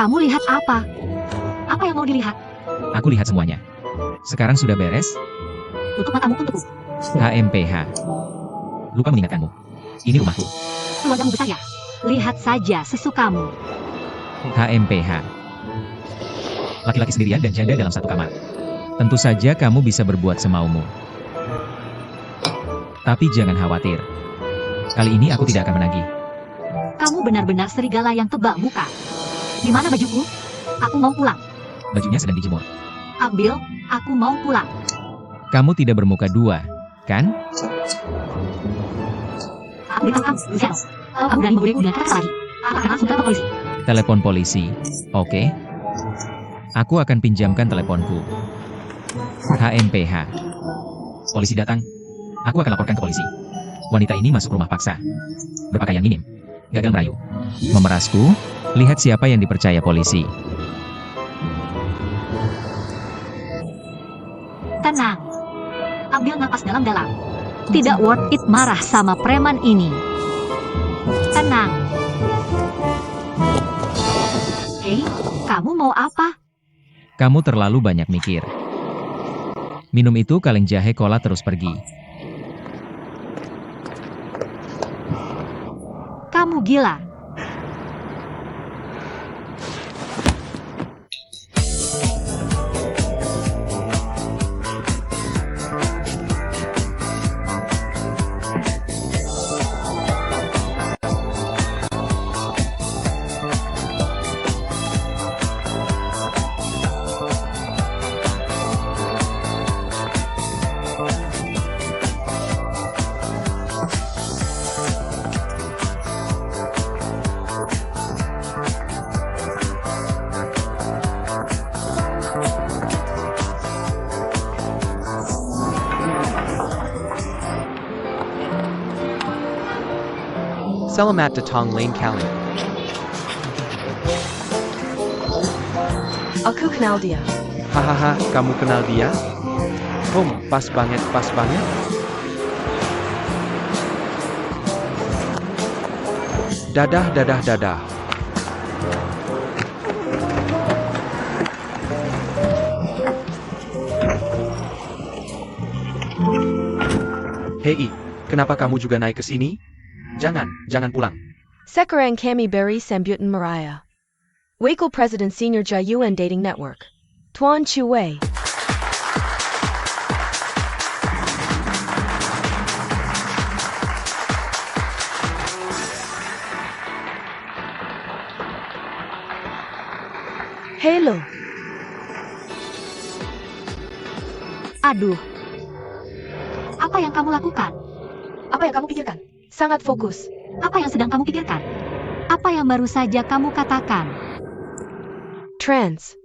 Kamu lihat apa? Apa yang mau dilihat? Aku lihat semuanya. Sekarang sudah beres? Tutup matamu untukku. HMPH. Lupa mengingatkanmu. Ini rumahku. Keluargamu besar ya? Lihat saja sesukamu. HMPH. Laki-laki sendirian dan janda dalam satu kamar. Tentu saja kamu bisa berbuat semaumu. Tapi jangan khawatir. Kali ini aku tidak akan menagih. Kamu benar-benar serigala yang tebal muka. Di mana bajuku? Aku mau pulang. Bajunya sedang dijemur. Ambil, aku mau pulang. Kamu tidak bermuka dua, kan? Aku ditangkap, Zeno. Kamu berani membunuhku dengan kata lagi. Aku akan langsung telepon polisi. Telepon polisi. Oke. Aku akan pinjamkan teleponku. HMPH. Polisi datang. Aku akan laporkan ke polisi. Wanita ini masuk rumah paksa. Berpakaian minim. Gagal merayu. Memerasku. Lihat siapa yang dipercaya polisi. Tenang. Ambil napas dalam-dalam. Tidak worth it marah sama preman ini. Tenang. Hei, kamu mau apa? Kamu terlalu banyak mikir. Minum itu kaleng jahe cola terus pergi. Kamu gila. Selamat datang Lain Kali. Aku kenal dia. Hahaha, kamu kenal dia? Pas banget, pas banget. Dadah, dadah, dadah. Hei, kenapa kamu juga naik ke sini? Jangan pulang. Sekarang kami beri sambutan Mariah. Wakil President Senior Jayuan Dating Network. Tuan Chue. Hello. Aduh. Apa yang kamu lakukan? Apa yang kamu pikirkan? Sangat fokus. Apa yang sedang kamu pikirkan? Apa yang baru saja kamu katakan? Trans.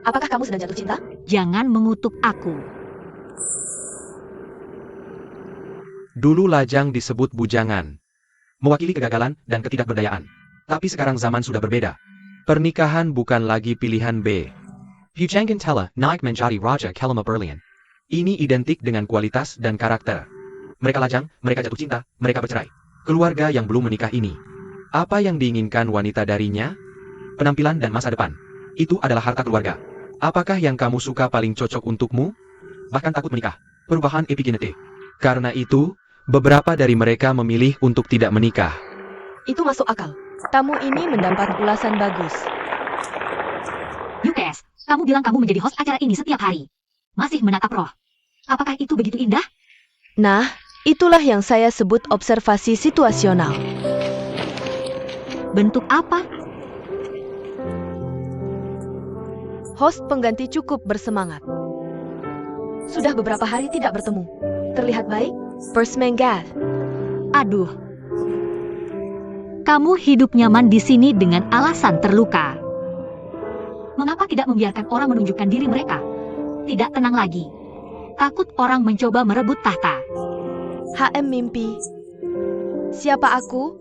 Apakah kamu sedang jatuh cinta? Jangan mengutuk aku. Dulu lajang disebut bujangan. Mewakili kegagalan dan ketidakberdayaan. Tapi sekarang zaman sudah berbeda. Pernikahan bukan lagi pilihan B. Pujangan telah naik menjadi Raja Kelama Berlian. Ini identik dengan kualitas dan karakter. Mereka lajang, mereka jatuh cinta, mereka bercerai. Keluarga yang belum menikah ini. Apa yang diinginkan wanita darinya? Penampilan dan masa depan. Itu adalah harta keluarga. Apakah yang kamu suka paling cocok untukmu? Bahkan takut menikah. Perubahan epigenetik. Karena itu, beberapa dari mereka memilih untuk tidak menikah. Itu masuk akal. Tamu ini mendapat ulasan bagus. UKS, kamu bilang kamu menjadi host acara ini setiap hari. Masih menatap roh. Apakah itu begitu indah? Nah, itulah yang saya sebut observasi situasional. Bentuk apa? Host pengganti cukup bersemangat. Sudah beberapa hari tidak bertemu. Terlihat baik? Bersemangat. Aduh. Kamu hidup nyaman di sini dengan alasan terluka. Mengapa tidak membiarkan orang menunjukkan diri mereka? Tidak tenang lagi. Takut orang mencoba merebut tahta. HM mimpi. Siapa aku?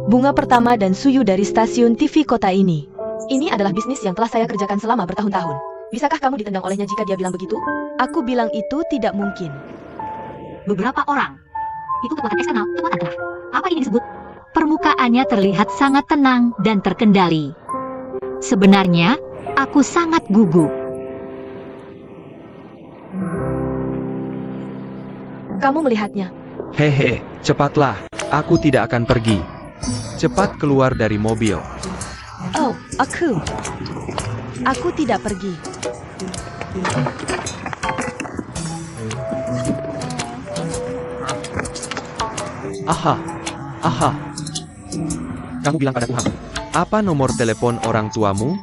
Bunga pertama dan Suyu dari stasiun TV kota ini. Ini adalah bisnis yang telah saya kerjakan selama bertahun-tahun. Bisakah kamu ditendang olehnya jika dia bilang begitu? Aku bilang itu tidak mungkin. Beberapa orang. Itu kekuatan eksternal, kekuatan tengah. Apa ini disebut? Permukaannya terlihat sangat tenang dan terkendali. Sebenarnya, aku sangat gugup. Kamu melihatnya. Hehe, cepatlah. Aku tidak akan pergi. Cepat keluar dari mobil. Oh, aku. Aku tidak pergi. Aha, aha. Kamu bilang padaku Ham. Apa nomor telepon orang tuamu?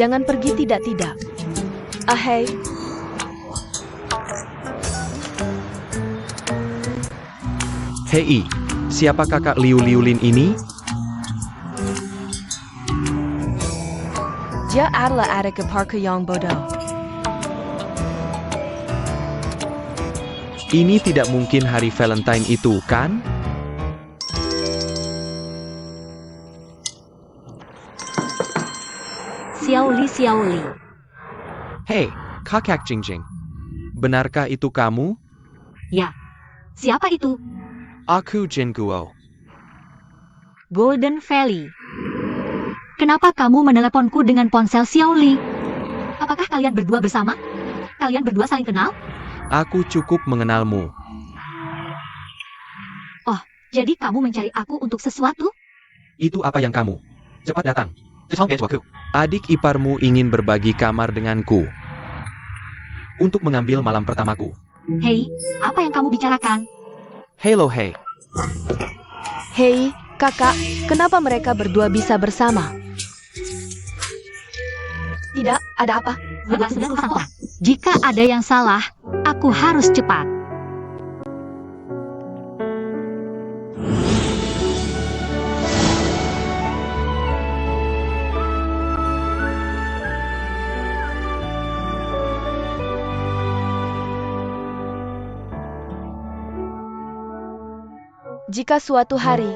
Jangan pergi tidak-tidak. Ahai, Hei, siapa kakak Liu-Liulin ini? dia adalah adik ipar yang bodoh. Ini tidak mungkin hari Valentine itu, kan? Xiaoli. Hei, kakak Jingjing. Benarkah itu kamu? Ya, siapa itu? Aku Jin Guo. Golden Valley. Kenapa kamu meneleponku dengan ponsel Xiaoli? Apakah kalian berdua bersama? Kalian berdua saling kenal? Aku cukup mengenalmu. Jadi kamu mencari aku untuk sesuatu? Itu apa yang kamu? Cepat datang. Adik iparmu ingin berbagi kamar denganku. Untuk mengambil malam pertamaku. Hei, apa yang kamu bicarakan? Hello, hey. Hei, kakak, kenapa mereka berdua bisa bersama? Tidak, ada apa? Sudah urusan orang. Jika ada yang salah, aku harus cepat. Jika suatu hari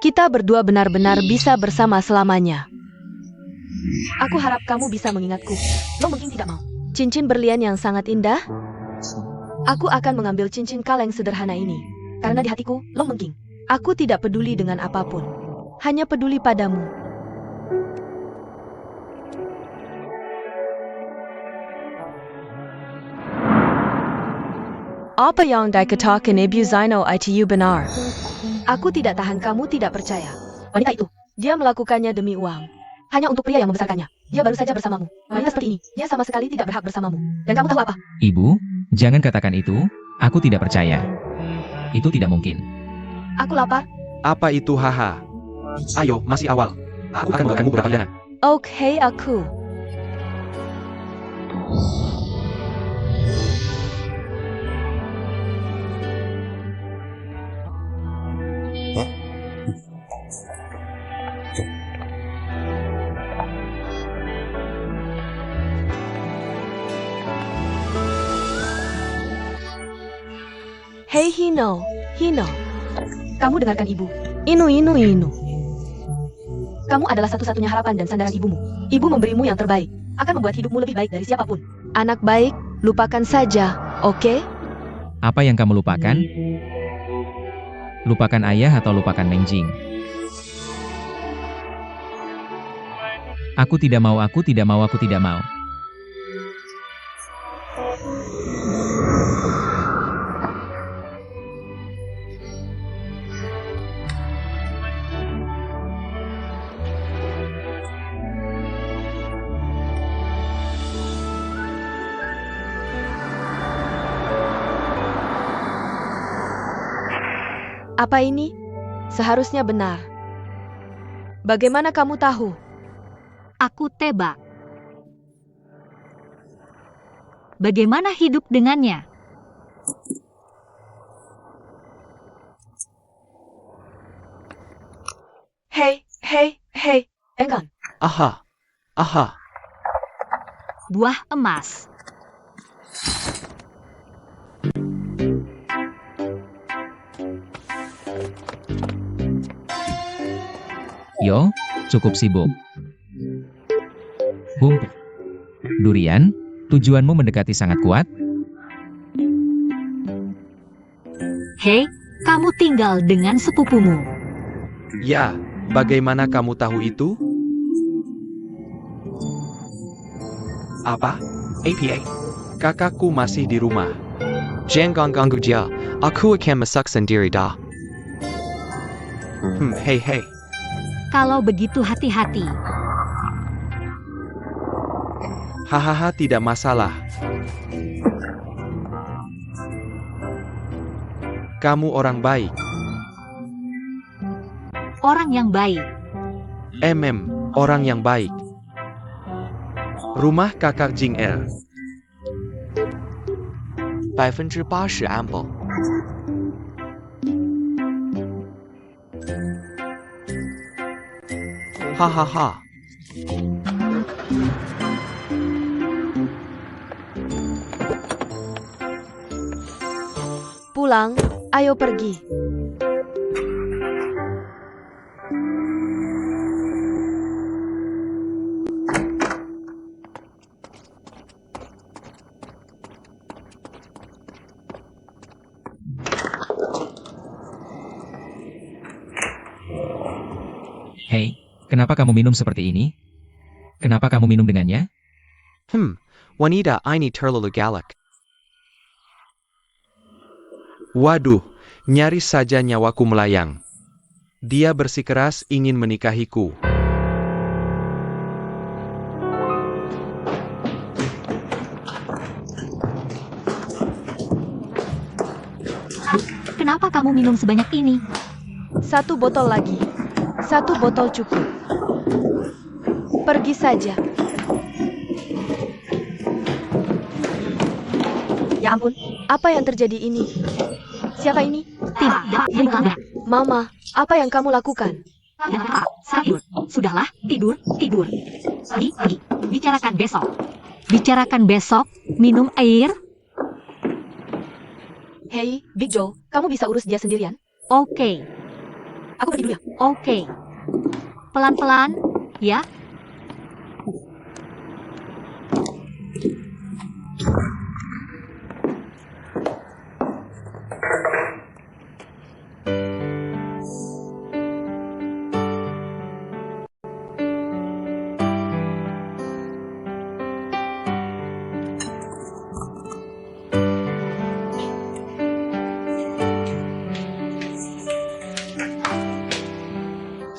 kita berdua benar-benar bisa bersama selamanya, aku harap kamu bisa mengingatku. Lo mungkin tidak mau. Cincin berlian yang sangat indah. Aku akan mengambil cincin kaleng sederhana ini. Karena di hatiku, lo mungkin. Aku tidak peduli dengan apapun. Hanya peduli padamu. Apa yang dikatakan Ibu Zaino itu benar? Aku tidak tahan kamu tidak percaya. Wanita itu, dia melakukannya demi uang. Hanya untuk pria yang membesarkannya. Dia baru saja bersamamu. Wanita seperti ini, dia sama sekali tidak berhak bersamamu. Dan kamu tahu apa? Ibu, jangan katakan itu. Aku tidak percaya. Itu tidak mungkin. Aku lapar. Apa itu haha? Ayo, masih awal. Aku akan membawakanmu beberapa hidangan. Oke, aku. Hei Hino. Kamu dengarkan ibu. Inu. Kamu adalah satu-satunya harapan dan sandaran ibumu. Ibu memberimu yang terbaik. Akan membuat hidupmu lebih baik dari siapapun. Anak baik, lupakan saja, oke? Apa yang kamu lupakan? Lupakan ayah atau lupakan Mengjing? Aku tidak mau. Apa ini? Seharusnya benar. Bagaimana kamu tahu? Aku tebak. Bagaimana hidup dengannya? Hei. Enggan. Aha. Buah emas. Yo, cukup sibuk. Durian, tujuanmu mendekati sangat kuat? Hei, kamu tinggal dengan sepupumu. Ya, Bagaimana kamu tahu itu? Apa? APA? Kakakku masih di rumah. Jangan ganggu dia. Aku akan masak sendiri dah. Hei. Kalau begitu hati-hati. Hahaha, tidak masalah. Kamu orang baik. Orang yang baik. Orang yang baik. Rumah kakak Jing Er. 80%安保。Hahaha. Pulang, ayo pergi. Hei, kenapa kamu minum seperti ini? Kenapa kamu minum dengannya? Wanita ini terlalu galak. Waduh, nyaris saja nyawaku melayang. Dia bersikeras ingin menikahiku. Kenapa kamu minum sebanyak ini? 1 botol lagi. 1 botol cukup. Pergi saja. Ya ampun, apa yang terjadi ini? Siapa ini? Tidak. Mama, apa yang kamu lakukan? Sayur. Sudahlah, tidur. Pergi. Bicarakan besok. Minum air. Hei, Big Joe, kamu bisa urus dia sendirian? Oke. Aku pergi dulu ya. Oke. Pelan-pelan, ya.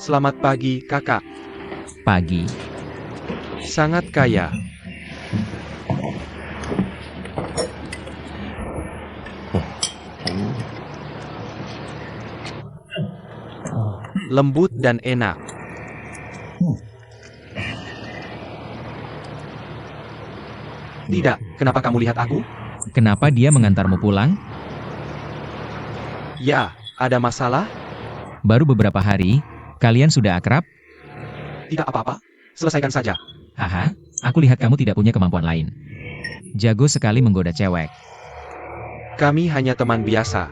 Selamat pagi, kakak. Pagi. Sangat kaya. Lembut dan enak. Tidak, kenapa kamu lihat aku? Kenapa dia mengantarmu pulang? Ya, ada masalah? Baru beberapa hari, kalian sudah akrab? Tidak apa-apa. Selesaikan saja. Haha, aku lihat kamu tidak punya kemampuan lain. Jago sekali menggoda cewek. Kami hanya teman biasa.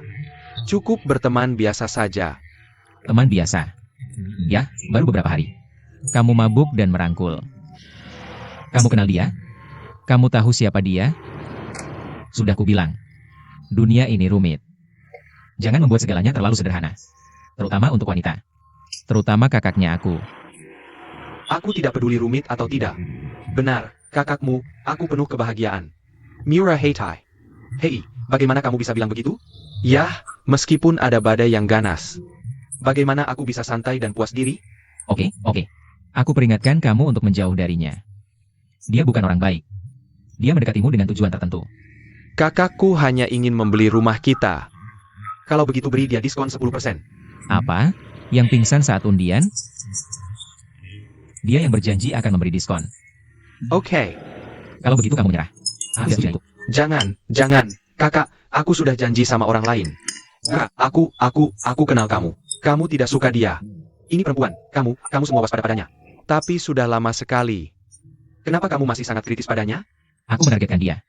Cukup berteman biasa saja. Teman biasa. Ya, baru beberapa hari. Kamu mabuk dan merangkul. Kamu kenal dia? Kamu tahu siapa dia? Sudah kubilang. Dunia ini rumit. Jangan membuat segalanya terlalu sederhana. Terutama untuk wanita. Terutama kakaknya aku. Aku tidak peduli rumit atau tidak. Benar, kakakmu, aku penuh kebahagiaan. Miura Heitai. Hei, bagaimana kamu bisa bilang begitu? Yah, meskipun ada badai yang ganas. Bagaimana aku bisa santai dan puas diri? Oke. Aku peringatkan kamu untuk menjauh darinya. Dia bukan orang baik. Dia mendekatimu dengan tujuan tertentu. Kakakku hanya ingin membeli rumah kita. Kalau begitu beri dia diskon 10%. Apa? Yang pingsan saat undian? Dia yang berjanji akan memberi diskon. Oke. Kalau begitu kamu menyerah. Aku tidak setuju. Jangan. Kakak, aku sudah janji sama orang lain. Kak, aku kenal kamu. Kamu tidak suka dia. Ini perempuan, kamu semua waspada padanya. Tapi sudah lama sekali. Kenapa kamu masih sangat kritis padanya? Aku menargetkan dia.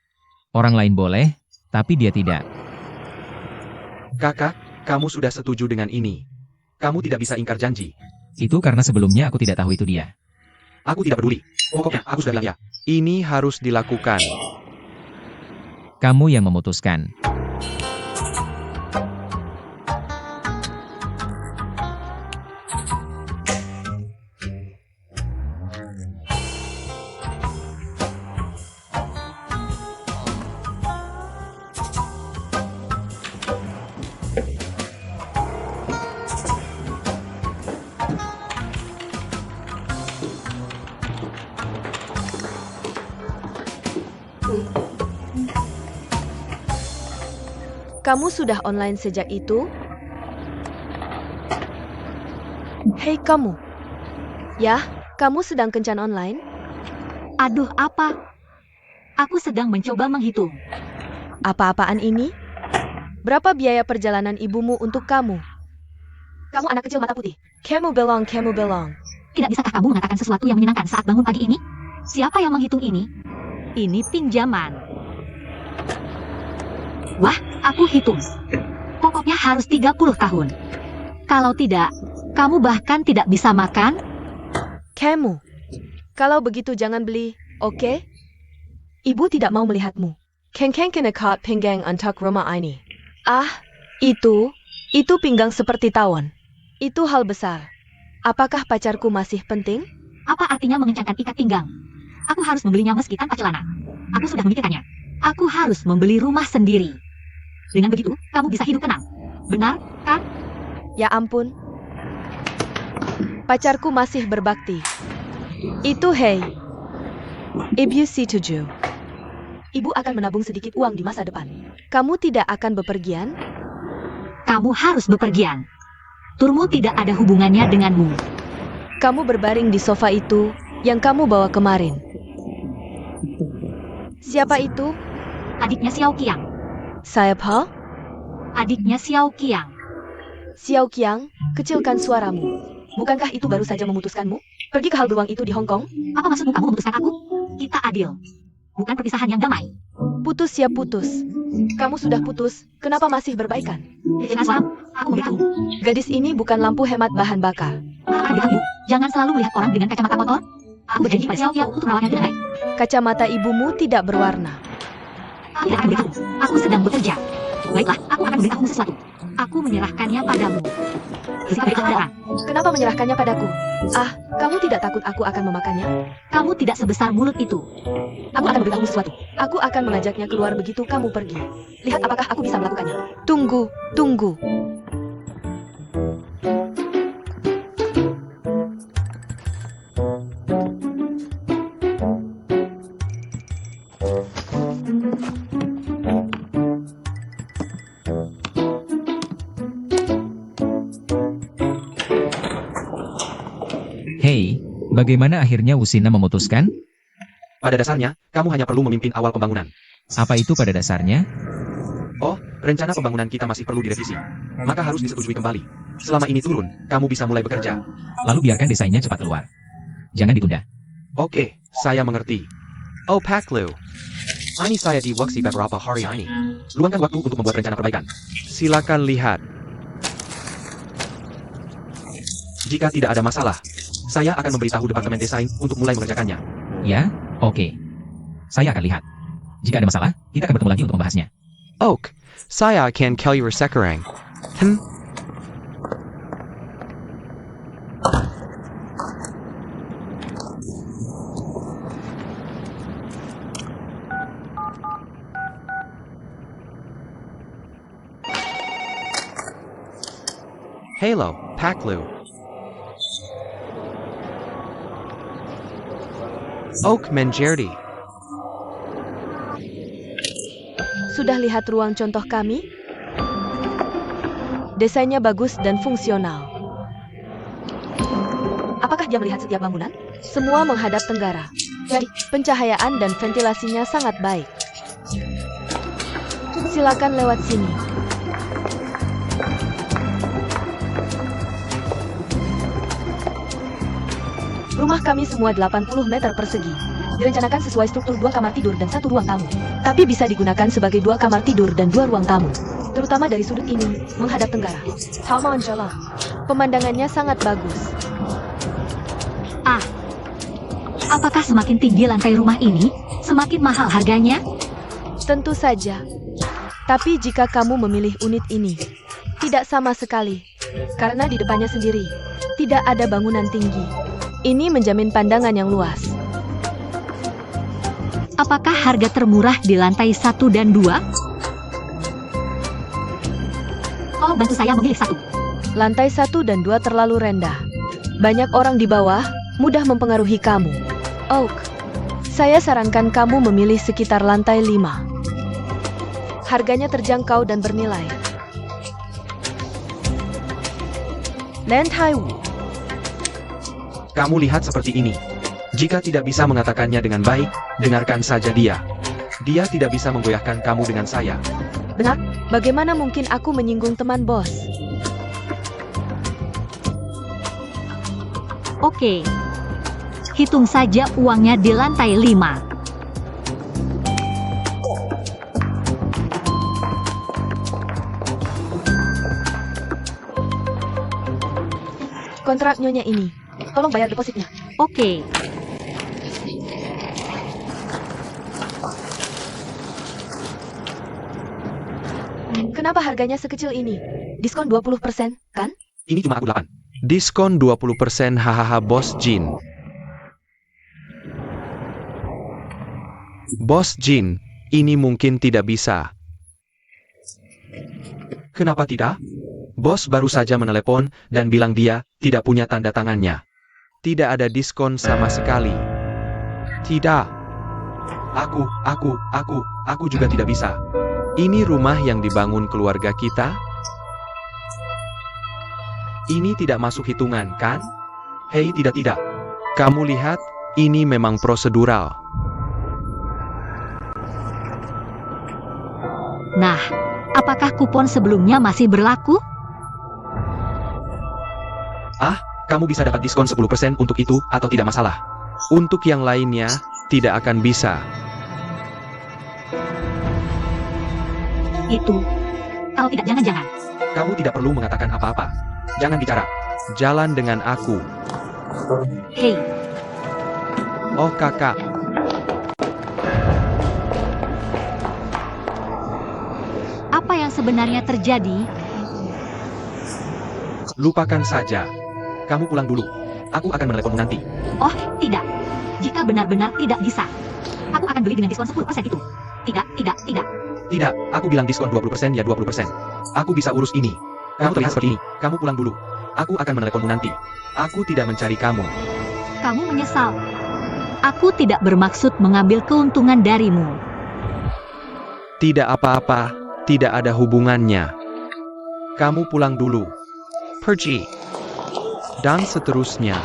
Orang lain boleh, tapi dia tidak. Kakak, kamu sudah setuju dengan ini. Kamu tidak bisa ingkar janji. Itu karena sebelumnya aku tidak tahu itu dia. Aku tidak peduli. Pokoknya, aku sudah bilang ya. Ini harus dilakukan. Kamu yang memutuskan. Kamu sudah online sejak itu? Hei kamu. Ya, kamu sedang kencan online? Aduh, apa? Aku sedang mencoba menghitung. Apa-apaan ini? Berapa biaya perjalanan ibumu untuk kamu? Kamu anak kecil mata putih. Kamu belong, kamu belong. Tidak bisakah kamu mengatakan sesuatu yang menyenangkan saat bangun pagi ini? Siapa yang menghitung ini? Ini pinjaman. Wah, aku hitung. Pokoknya harus 30 tahun. Kalau tidak, kamu bahkan tidak bisa makan. Kamu. Kalau begitu jangan beli, oke? Ibu tidak mau melihatmu. Keng-keng kena kat pinggang untuk rumah ini. Ah, itu pinggang seperti tawon. Itu hal besar. Apakah pacarku masih penting? Apa artinya mengencangkan ikat pinggang? Aku harus membelinya meski tanpa celana. Aku sudah memikirkannya. Aku harus membeli rumah sendiri. Dengan begitu, kamu bisa hidup tenang. Benar, kan? Ya ampun. Pacarku masih berbakti. Itu hei. Ibu setuju. Ibu akan menabung sedikit uang di masa depan. Kamu tidak akan bepergian? Kamu harus bepergian. Turmu tidak ada hubungannya denganmu. Kamu berbaring di sofa itu yang kamu bawa kemarin. Siapa itu? Adiknya Xiao Qiang. Siapa? Adiknya Xiao Qiang. Xiao Qiang, kecilkan suaramu. Bukankah itu baru saja memutuskanmu? Pergi ke hal beruang itu di Hong Kong? Apa maksudmu kamu memutuskan aku? Kita adil. Bukan perpisahan yang damai. Putus ya putus. Kamu sudah putus, kenapa masih berbaikan? Jangan salah, aku memberitahu. Gadis ini bukan lampu hemat bahan bakar. Aku akan memberitahu. Jangan selalu melihat orang dengan kacamata kotor. Aku berjanji pada Xiao Qiang untuk merawatnya dengan baik. Kacamata ibumu tidak berwarna. Aku tidak akan memberitahu. Aku sedang bekerja. Baiklah, aku akan memberitahumu sesuatu. Aku menyerahkannya padamu. Sikap baik keadaan. Kenapa menyerahkannya padaku? Ah, kamu tidak takut aku akan memakannya? Kamu tidak sebesar mulut itu. Aku akan memberitahumu sesuatu. Aku akan mengajaknya keluar begitu kamu pergi. Lihat apakah aku bisa melakukannya. Tunggu, tunggu. Hei, bagaimana akhirnya Usina memutuskan? Pada dasarnya, kamu hanya perlu memimpin awal pembangunan. Apa itu pada dasarnya? Oh, rencana pembangunan kita masih perlu direvisi. Maka harus disetujui kembali. Selama ini turun, kamu bisa mulai bekerja. Lalu biarkan desainnya cepat keluar. Jangan ditunda. Oke, saya mengerti. Oh Pak Lu. Ini saya di waksi beberapa hari ini. Luangkan waktu untuk membuat rencana perbaikan. Silakan lihat. Jika tidak ada masalah, saya akan memberitahu Departemen Desain untuk mulai mengerjakannya. Ya, oke. Saya akan lihat. Jika ada masalah, kita akan bertemu lagi untuk membahasnya. Oak. Saya akan Kelly sekarang. Hello, Pak Lu. Oak Menjerdi. Sudah lihat ruang contoh kami? Desainnya bagus dan fungsional. Apakah dia melihat setiap bangunan? Semua menghadap tenggara. Jadi, pencahayaan dan ventilasinya sangat baik. Silakan lewat sini. Rumah kami semua 80 meter persegi. Direncanakan sesuai struktur 2 kamar tidur dan 1 ruang tamu. Tapi bisa digunakan sebagai 2 kamar tidur dan 2 ruang tamu. Terutama dari sudut ini, menghadap tenggara. Taman Jalan. Pemandangannya sangat bagus. Apakah semakin tinggi lantai rumah ini, semakin mahal harganya? Tentu saja. Tapi jika kamu memilih unit ini, tidak sama sekali. Karena di depannya sendiri, tidak ada bangunan tinggi. Ini menjamin pandangan yang luas. Apakah harga termurah di lantai 1 dan 2? Tolong bantu saya memilih 1. Lantai 1 dan 2 terlalu rendah. Banyak orang di bawah, mudah mempengaruhi kamu. Oak, saya sarankan kamu memilih sekitar lantai 5. Harganya terjangkau dan bernilai. Lantai Wu. Kamu lihat seperti ini. Jika tidak bisa mengatakannya dengan baik, dengarkan saja dia. Dia tidak bisa menggoyahkan kamu dengan saya. Benar, bagaimana mungkin aku menyinggung teman bos? Oke. Hitung saja uangnya di lantai 5. Kontrak nyonya ini. Tolong bayar depositnya. Oke. Kenapa harganya sekecil ini? Diskon 20%, kan? Ini cuma aku 8. Diskon 20% hahaha Bos Jin. Bos Jin, ini mungkin tidak bisa. Kenapa tidak? Bos baru saja menelepon dan bilang dia tidak punya tanda tangannya. Tidak ada diskon sama sekali. Tidak. Aku juga tidak bisa. Ini rumah yang dibangun keluarga kita. Ini tidak masuk hitungan, kan? Hei, tidak. Kamu lihat, ini memang prosedural. Nah, apakah kupon sebelumnya masih berlaku? Kamu bisa dapat diskon 10% untuk itu atau tidak masalah. Untuk yang lainnya, tidak akan bisa. Itu. Kalau tidak, jangan-jangan. Kamu tidak perlu mengatakan apa-apa. Jangan bicara. Jalan dengan aku. Hei, Oh kakak. apa yang sebenarnya terjadi? Lupakan saja. Kamu pulang dulu. Aku akan meneleponmu nanti. Oh, tidak. Jika benar-benar tidak bisa, aku akan beli dengan diskon 10% itu. Tidak. Tidak, aku bilang diskon 20% ya 20%. Aku bisa urus ini. Kamu terlihat seperti ini. Kamu pulang dulu. Aku akan meneleponmu nanti. Aku tidak mencari kamu. Kamu menyesal. Aku tidak bermaksud mengambil keuntungan darimu. Tidak apa-apa. Tidak ada hubungannya. Kamu pulang dulu. Pergi. Dan seterusnya.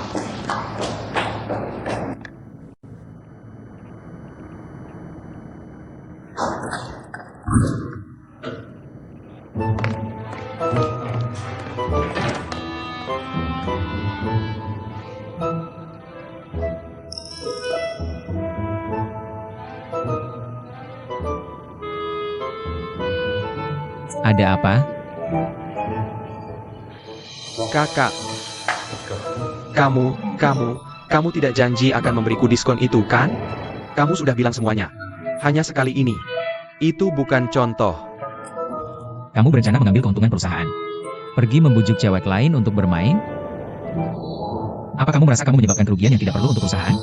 Ada apa? Kakak. Kamu tidak janji akan memberiku diskon itu, kan? Kamu sudah bilang semuanya. Hanya sekali ini. Itu bukan contoh. Kamu berencana mengambil keuntungan perusahaan. Pergi membujuk cewek lain untuk bermain? Apa kamu merasa kamu menyebabkan kerugian yang tidak perlu untuk perusahaan?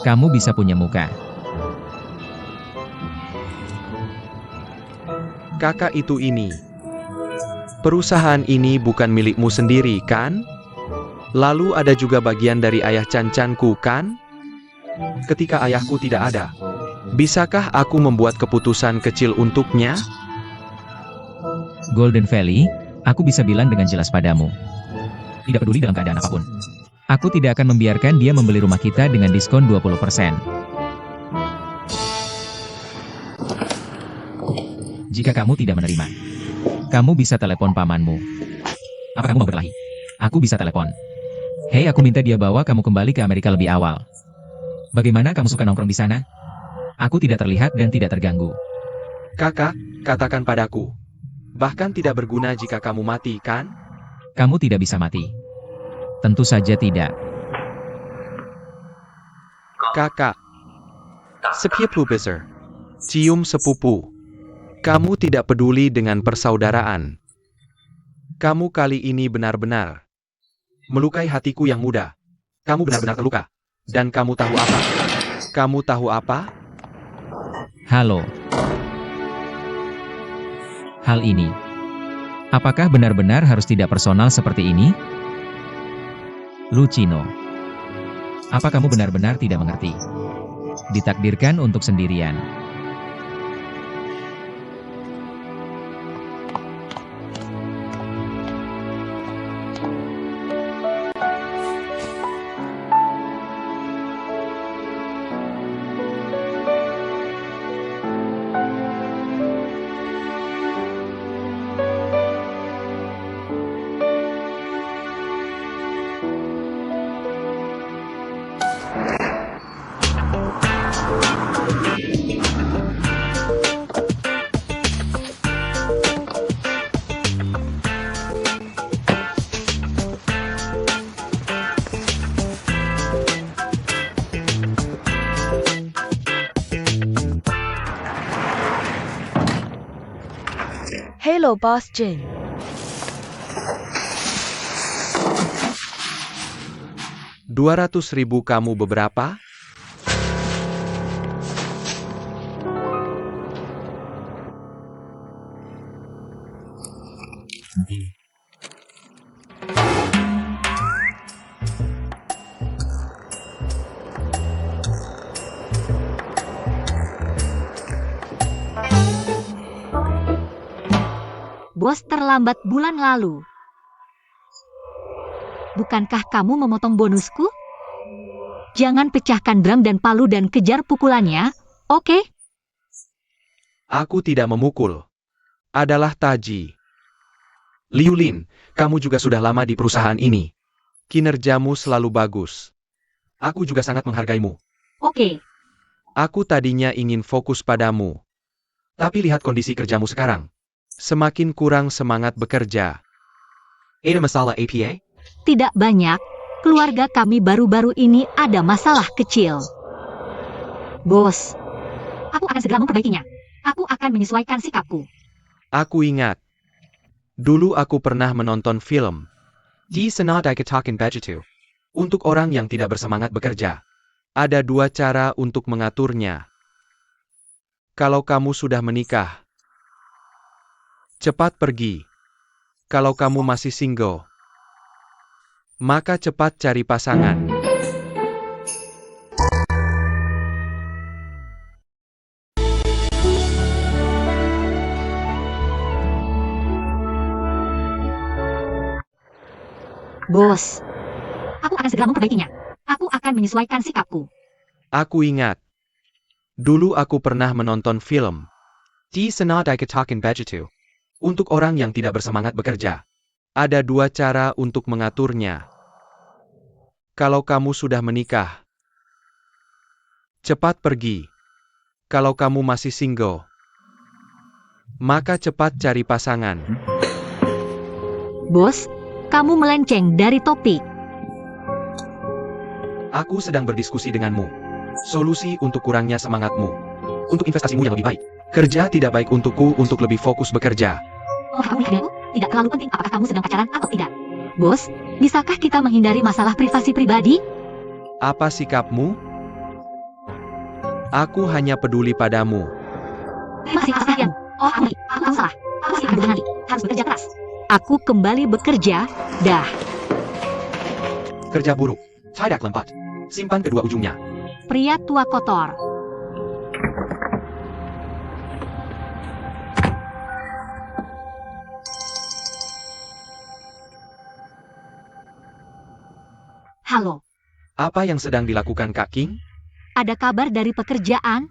Kamu bisa punya muka. Kakak itu ini. Perusahaan ini bukan milikmu sendiri, kan? Lalu ada juga bagian dari ayah Cancanku, kan? Ketika ayahku tidak ada, bisakah aku membuat keputusan kecil untuknya? Golden Valley, aku bisa bilang dengan jelas padamu. Tidak peduli dalam keadaan apapun. Aku tidak akan membiarkan dia membeli rumah kita dengan diskon 20%. Jika kamu tidak menerima, kamu bisa telepon pamanmu. Apa kamu mau berkelahi? Aku bisa telepon. Hei, aku minta dia bawa kamu kembali ke Amerika lebih awal. Bagaimana kamu suka nongkrong di sana? Aku tidak terlihat dan tidak terganggu. Kakak, katakan padaku. Bahkan tidak berguna jika kamu mati, kan? Kamu tidak bisa mati. Tentu saja tidak. Kakak. Sepiaplu besar. Cium sepupu. Kamu tidak peduli dengan persaudaraan. Kamu kali ini benar-benar melukai hatiku yang muda. Kamu benar-benar terluka. Dan kamu tahu apa? Kamu tahu apa? Halo. Hal ini. Apakah benar-benar harus tidak personal seperti ini? Lucino. Apa kamu benar-benar tidak mengerti? Ditakdirkan untuk sendirian. Hello, Boss Jin. $200.000 kamu beberapa? Bos terlambat bulan lalu. Bukankah kamu memotong bonusku? Jangan pecahkan drum dan palu dan kejar pukulannya, oke? Aku tidak memukul. Adalah Taji. Liu Lin, kamu juga sudah lama di perusahaan ini. Kinerjamu selalu bagus. Aku juga sangat menghargaimu. Oke. Aku tadinya ingin fokus padamu. Tapi lihat kondisi kerjamu sekarang. Semakin kurang semangat bekerja. Ada masalah APA? Tidak banyak. Keluarga kami baru-baru ini ada masalah kecil. Bos, aku akan segera memperbaikinya. Aku akan menyesuaikan sikapku. Aku ingat. Dulu aku pernah menonton film. Di sana dikatakan begitu. Untuk orang yang tidak bersemangat bekerja. Ada 2 cara untuk mengaturnya. Kalau kamu sudah menikah, cepat pergi. Kalau kamu masih single, maka cepat cari pasangan. Bos, aku akan segera memperbaikinya. Aku akan menyesuaikan sikapku. Aku ingat. Dulu aku pernah menonton film. Di sana dikatakan begitu. Untuk orang yang tidak bersemangat bekerja, ada 2 cara untuk mengaturnya. Kalau kamu sudah menikah, cepat pergi. Kalau kamu masih single, maka cepat cari pasangan. Bos, kamu melenceng dari topik. Aku sedang berdiskusi denganmu. Solusi untuk kurangnya semangatmu. Untuk investasimu yang lebih baik. Kerja tidak baik untukku untuk lebih fokus bekerja. Oh, kamu lihat, tidak terlalu penting apakah kamu sedang pacaran atau tidak. Bos, bisakah kita menghindari masalah privasi pribadi? Apa sikapmu? Aku hanya peduli padamu. Masih kalian. Oh, aku salah. Aku sih akan nanti. Harus bekerja keras. Aku kembali bekerja, dah. Kerja buruk. Tidak lempat. Simpan kedua ujungnya. Pria tua kotor. Halo, Apa yang sedang dilakukan Kak King? ada kabar dari pekerjaan?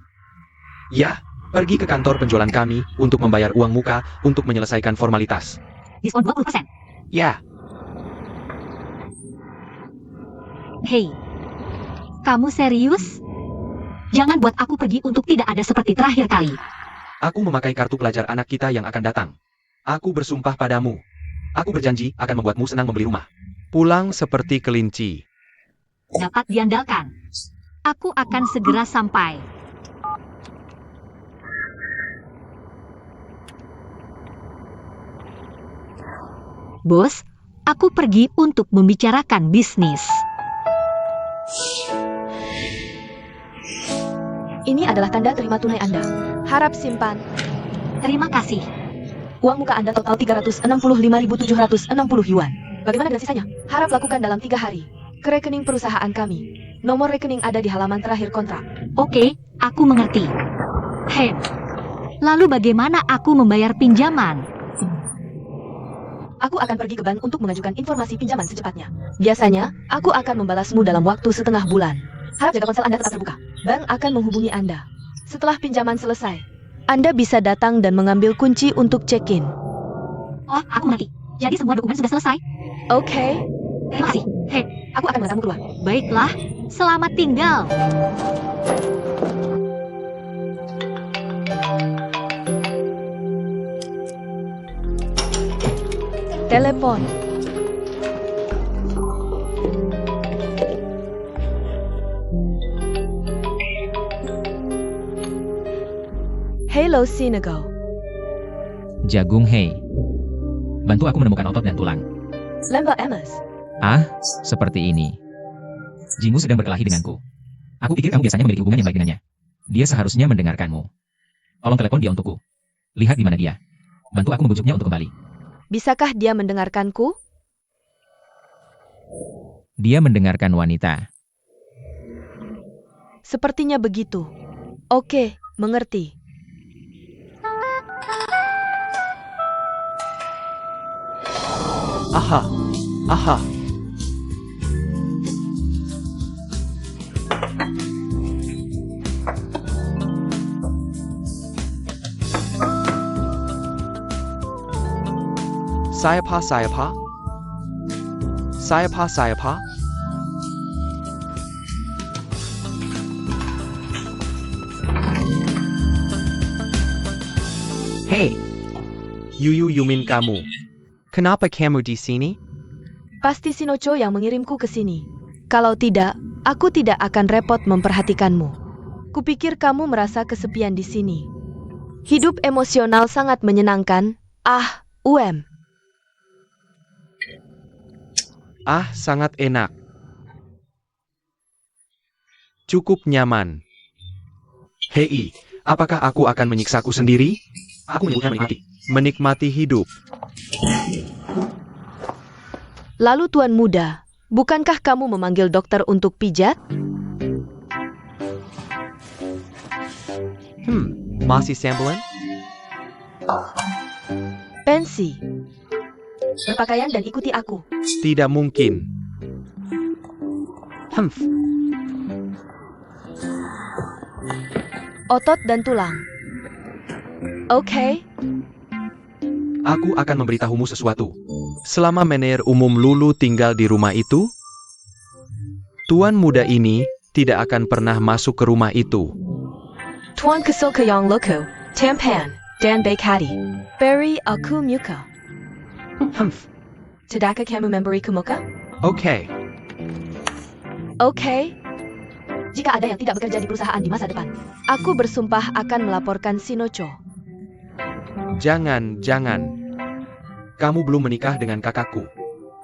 Ya, pergi ke kantor penjualan kami untuk membayar uang muka untuk menyelesaikan formalitas. Diskon 20%. Ya, Hei, kamu serius? Jangan buat aku pergi untuk tidak ada seperti terakhir kali. aku memakai kartu pelajar anak kita yang akan datang. Aku bersumpah padamu. Aku berjanji akan membuatmu senang membeli rumah. Pulang seperti kelinci. Dapat diandalkan. Aku akan segera sampai. Bos, aku pergi untuk membicarakan bisnis. Ini adalah tanda terima tunai Anda. Harap simpan. Terima kasih. Uang muka Anda total 365.760 yuan. Bagaimana dengan sisanya? Harap lakukan dalam 3 hari. Ke rekening perusahaan kami. Nomor rekening ada di halaman terakhir kontrak. Oke, aku mengerti. Hei, lalu bagaimana aku membayar pinjaman? Aku akan pergi ke bank untuk mengajukan informasi pinjaman secepatnya. Biasanya, aku akan membalasmu dalam waktu setengah bulan. Harap jaga ponsel Anda tetap terbuka. Bank akan menghubungi Anda. Setelah pinjaman selesai, Anda bisa datang dan mengambil kunci untuk check-in. Oh, aku mengerti. Jadi semua dokumen sudah selesai. Oke, Terima kasih. Hei, aku akan mengantarmu keluar. baiklah. Selamat tinggal. Telepon. Hello, Senegal. Jagung hei. Bantu aku menemukan otot dan tulang. Lembah emas. Ah, seperti ini. Jingu sedang berkelahi denganku. Aku pikir kamu biasanya memiliki hubungan yang baik dengannya. Dia seharusnya mendengarkanmu. Tolong telepon dia untukku. Lihat di mana dia. Bantu aku membujuknya untuk kembali. Bisakah dia mendengarkanku? Dia mendengarkan wanita. Sepertinya begitu. Oke, mengerti. Aha. Aha. Sayapa, sayapa. Sayapa, sayapa. Hey, Yumin kamu. Kenapa kamu di sini? Pasti Shinocho yang mengirimku ke sini. Kalau tidak, aku tidak akan repot memperhatikanmu. Kupikir kamu merasa kesepian di sini. Hidup emosional sangat menyenangkan. Ah, Ah, sangat enak. Cukup nyaman. Hei, apakah aku akan menyiksaku sendiri? Aku menyebutnya menikmati. Menikmati hidup. Lalu Tuan Muda, bukankah kamu memanggil dokter untuk pijat? Masih sembilan? Pensi. Berpakaian dan ikuti aku. Tidak mungkin. Otot dan tulang. Oke. Aku akan memberitahumu sesuatu. Selama Mener Umum Lulu tinggal di rumah itu, Tuan Muda ini tidak akan pernah masuk ke rumah itu. Tuan kesel ke yang loko, tampan, dan baik hati. Beri aku muka. Tidakkah kamu memberiku muka? Oke. Oke. Jika ada yang tidak bekerja di perusahaan di masa depan, aku bersumpah akan melaporkan Shinocho. Jangan. Kamu belum menikah dengan kakakku.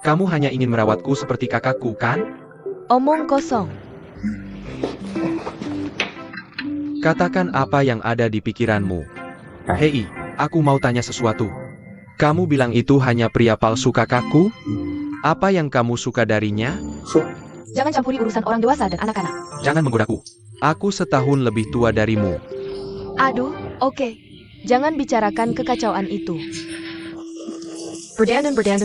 Kamu hanya ingin merawatku seperti kakakku, kan? Omong kosong. Katakan apa yang ada di pikiranmu. Hei, aku mau tanya sesuatu. Kamu bilang itu hanya pria palsu kakakku? Apa yang kamu suka darinya? Jangan campuri urusan orang dewasa dan anak-anak. Jangan menggodaku. Aku setahun lebih tua darimu. Aduh, oke. Jangan bicarakan kekacauan itu.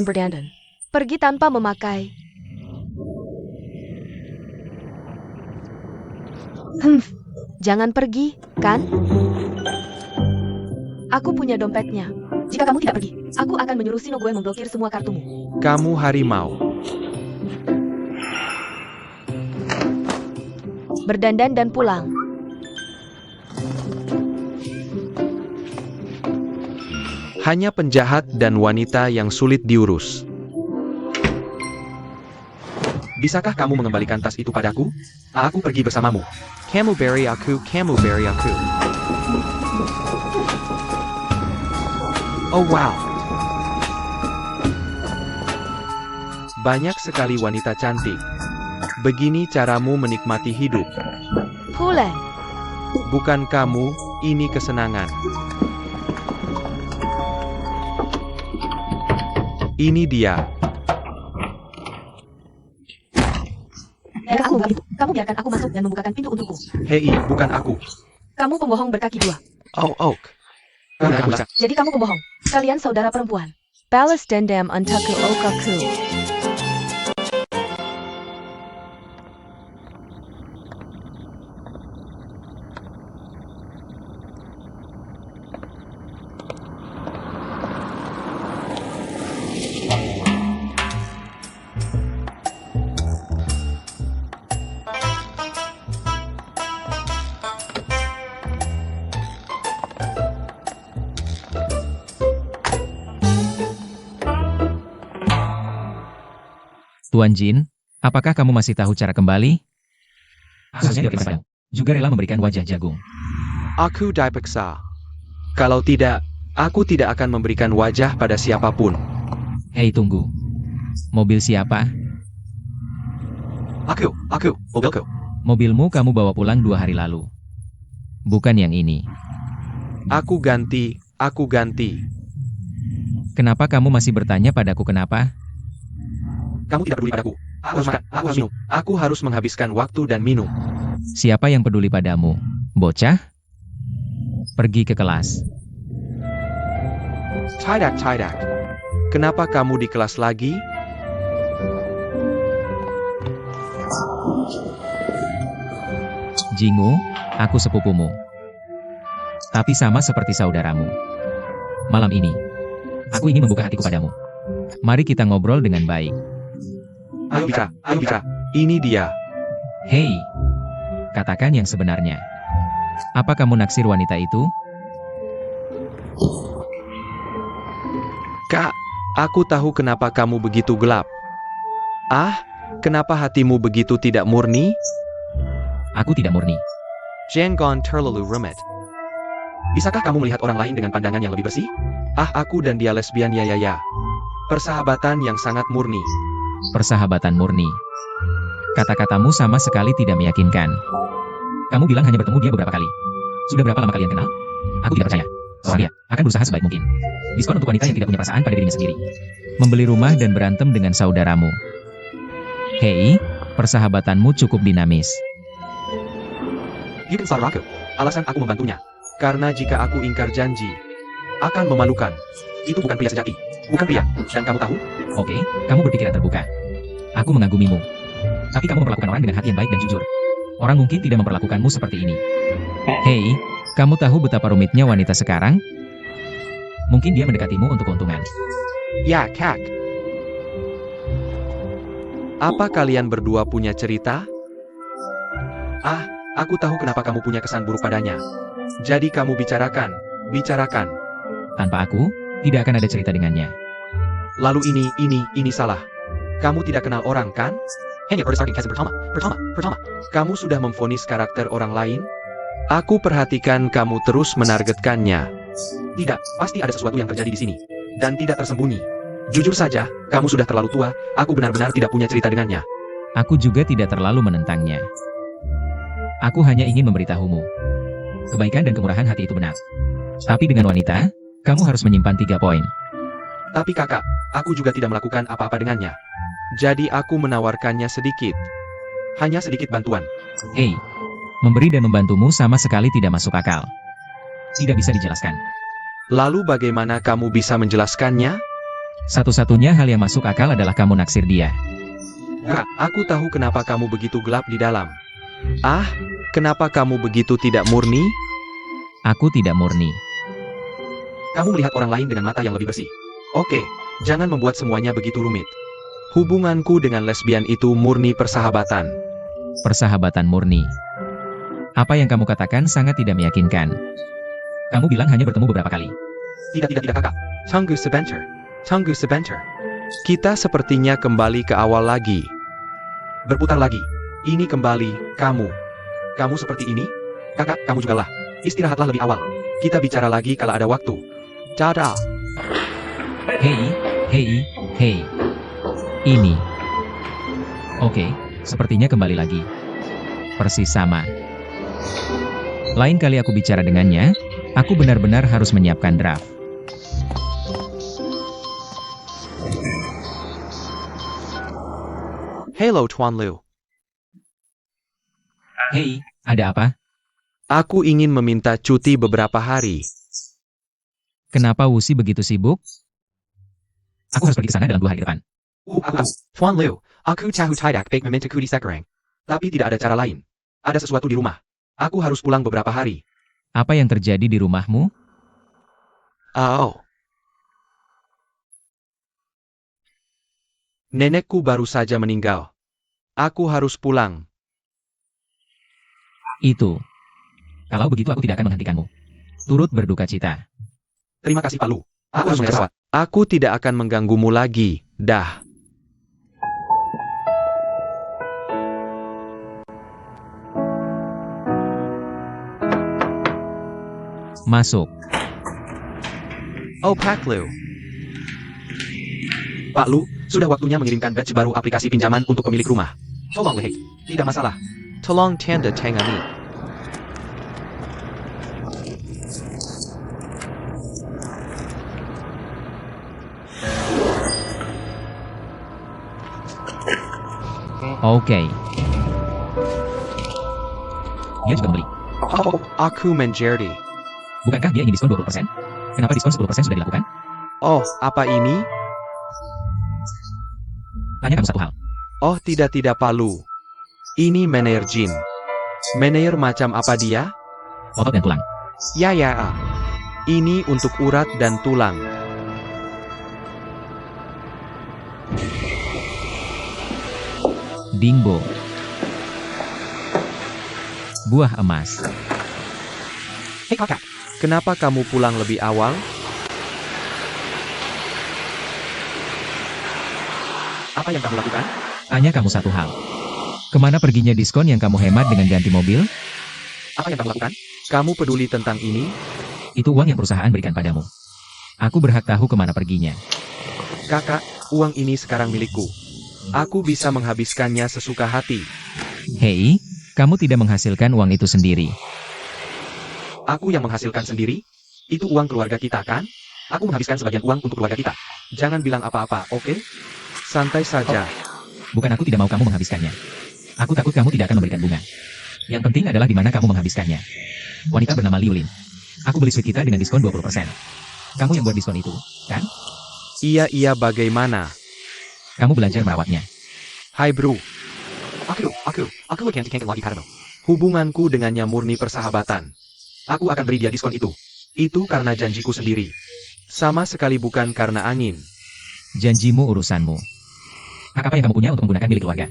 Berdandan. Pergi tanpa memakai. Jangan pergi, kan? Aku punya dompetnya. Jika kamu tidak pergi, aku akan menyuruh Shinogue memblokir semua kartumu. Kamu harimau. Berdandan dan pulang. Hanya penjahat dan wanita yang sulit diurus. Bisakah kamu mengembalikan tas itu padaku? Aku pergi bersamamu. Kamu beri aku. Oh wow. Banyak sekali wanita cantik. Begini caramu menikmati hidup. Pulang. Bukan kamu, ini kesenangan. Ini dia. Biarkan aku membuka pintu. Kamu biarkan aku masuk dan membukakan pintu untukku. Hei, bukan aku. Kamu pembohong berkaki dua. Oh, Oak. Udah aku bisa. Jadi kamu pembohong. Kalian saudara perempuan. Balas dendam untukku Okaku. Tuan Jin, apakah kamu masih tahu cara kembali? Khususnya di Juga rela memberikan wajah jagung. Aku dipaksa. Kalau tidak, Aku tidak akan memberikan wajah pada siapapun. Hei, tunggu. Mobil siapa? Mobilku. Mobilmu kamu bawa pulang 2 hari lalu. Bukan yang ini. Aku ganti. Kenapa kamu masih bertanya padaku kenapa? Kamu tidak peduli padaku. Aku harus makan, aku harus minum. Aku harus menghabiskan waktu dan minum. Siapa yang peduli padamu? Bocah? Pergi ke kelas. Tidak. Kenapa kamu di kelas lagi? Jingu, aku sepupumu. Tapi sama seperti saudaramu. Malam ini, aku ingin membuka hatiku padamu. Mari kita ngobrol dengan baik. Ayo bicara. Ini dia. Hei, katakan yang sebenarnya. Apa kamu naksir wanita itu? Kak, aku tahu kenapa kamu begitu gelap. Kenapa hatimu begitu tidak murni? Aku tidak murni. Jangan terlalu rumit. Bisakah kamu melihat orang lain dengan pandangan yang lebih bersih? Aku dan dia lesbian ya. Persahabatan yang sangat murni. Persahabatan murni. Kata-katamu sama sekali tidak meyakinkan. Kamu bilang hanya bertemu dia beberapa kali. Sudah berapa lama kalian kenal? Aku tidak percaya. Seorang dia akan berusaha sebaik mungkin. Diskon untuk wanita yang tidak punya perasaan pada dirinya sendiri. Membeli rumah dan berantem dengan saudaramu. Hei, persahabatanmu cukup dinamis. You can slaughter aku. Alasan aku membantunya. Karena jika aku ingkar janji, akan memalukan. Itu bukan pria sejati. Bukan pria. Dan kamu tahu? Oke, kamu berpikiran terbuka. Aku mengagumimu. Tapi kamu memperlakukan orang dengan hati yang baik dan jujur. Orang mungkin tidak memperlakukanmu seperti ini. Hei, kamu tahu betapa rumitnya wanita sekarang? Mungkin dia mendekatimu untuk keuntungan. Ya, Kak. Apa kalian berdua punya cerita? Aku tahu kenapa kamu punya kesan buruk padanya. Jadi kamu bicarakan. Tanpa aku, tidak akan ada cerita dengannya. Lalu ini salah. Kamu tidak kenal orang, kan? Hanya berdasarkan kisah pertama. Kamu sudah memvonis karakter orang lain? Aku perhatikan kamu terus menargetkannya. Tidak, pasti ada sesuatu yang terjadi di sini. Dan tidak tersembunyi. Jujur saja, kamu sudah terlalu tua, aku benar-benar tidak punya cerita dengannya. Aku juga tidak terlalu menentangnya. Aku hanya ingin memberitahumu. Kebaikan dan kemurahan hati itu benar. Tapi dengan wanita, kamu harus menyimpan 3 poin. Tapi kakak, aku juga tidak melakukan apa-apa dengannya. Jadi aku menawarkannya sedikit. Hanya sedikit bantuan. Hei, memberi dan membantumu sama sekali tidak masuk akal. Tidak bisa dijelaskan. Lalu bagaimana kamu bisa menjelaskannya? Satu-satunya hal yang masuk akal adalah kamu naksir dia. Kak, aku tahu kenapa kamu begitu gelap di dalam. Kenapa kamu begitu tidak murni? Aku tidak murni. Kamu melihat orang lain dengan mata yang lebih bersih. Oke, jangan membuat semuanya begitu rumit. Hubunganku dengan lesbian itu murni persahabatan. Persahabatan murni. Apa yang kamu katakan sangat tidak meyakinkan. Kamu bilang hanya bertemu beberapa kali. Tidak kakak. Tunggu sebentar. Kita sepertinya kembali ke awal lagi. Berputar lagi. Ini kembali, kamu. Kamu seperti ini? Kakak, kamu juga lah. Istirahatlah lebih awal. Kita bicara lagi kalau ada waktu. Dadah. Hei. Ini. Oke, sepertinya kembali lagi. Persis sama. Lain kali aku bicara dengannya, aku benar-benar harus menyiapkan draft. Hello Tuan Lu. Hei, ada apa? Aku ingin meminta cuti beberapa hari. Kenapa Wusi begitu sibuk? Aku harus pergi ke sana dalam 2 hari ke depan. Tuan Liu, aku tahu tidak baik meminta cuti sekarang. Tapi tidak ada cara lain. Ada sesuatu di rumah. Aku harus pulang beberapa hari. Apa yang terjadi di rumahmu? Nenekku baru saja meninggal. Aku harus pulang. Itu. Kalau begitu aku tidak akan menghentikanmu. Turut berduka cita. Terima kasih Pak Lu. Aku harus pesawat. Aku tidak akan mengganggumu lagi. Dah. Masuk. Oh, Pak Lu. Pak Lu, sudah waktunya mengirimkan badge baru aplikasi pinjaman untuk pemilik rumah. Tolong Lehek, tidak masalah. Tolong tanda tangani. Oke. Dia juga membeli. Oh, Aku menjadi. Bukankah dia ingin diskon 20%? Kenapa diskon 10% sudah dilakukan? Oh, apa ini? Tanya kamu satu hal. oh tidak Pak Lu. Ini Meneer Jin. Meneer macam apa dia? Otot dan tulang. Ya. Ini untuk urat dan tulang. Dingbo. Buah emas. Hei kakak, Kenapa kamu pulang lebih awal? apa yang kamu lakukan? Tanya kamu satu hal. Kemana perginya diskon yang kamu hemat dengan ganti mobil? Apa yang kamu lakukan? Kamu peduli tentang ini? Itu uang yang perusahaan berikan padamu. Aku berhak tahu kemana perginya. Kakak, uang ini sekarang milikku. Aku bisa menghabiskannya sesuka hati. Hei, kamu tidak menghasilkan uang itu sendiri. Aku yang menghasilkan sendiri? Itu uang keluarga kita kan? Aku menghabiskan sebagian uang untuk keluarga kita. Jangan bilang apa-apa, oke? Santai saja. Bukan aku tidak mau kamu menghabiskannya. Aku takut kamu tidak akan memberikan bunga. Yang penting adalah di mana kamu menghabiskannya. Wanita bernama Liulin. Aku beli suite kita dengan diskon 20%. Kamu yang buat diskon itu, kan? Iya bagaimana? Kamu belajar merawatnya. Hai bro, Aku cantik lagi karena hubunganku dengannya murni persahabatan. Aku akan beri dia diskon itu. Itu karena janjiku sendiri. sama sekali bukan karena angin. Janjimu urusanmu. Hak apa yang kamu punya untuk menggunakan milik keluarga?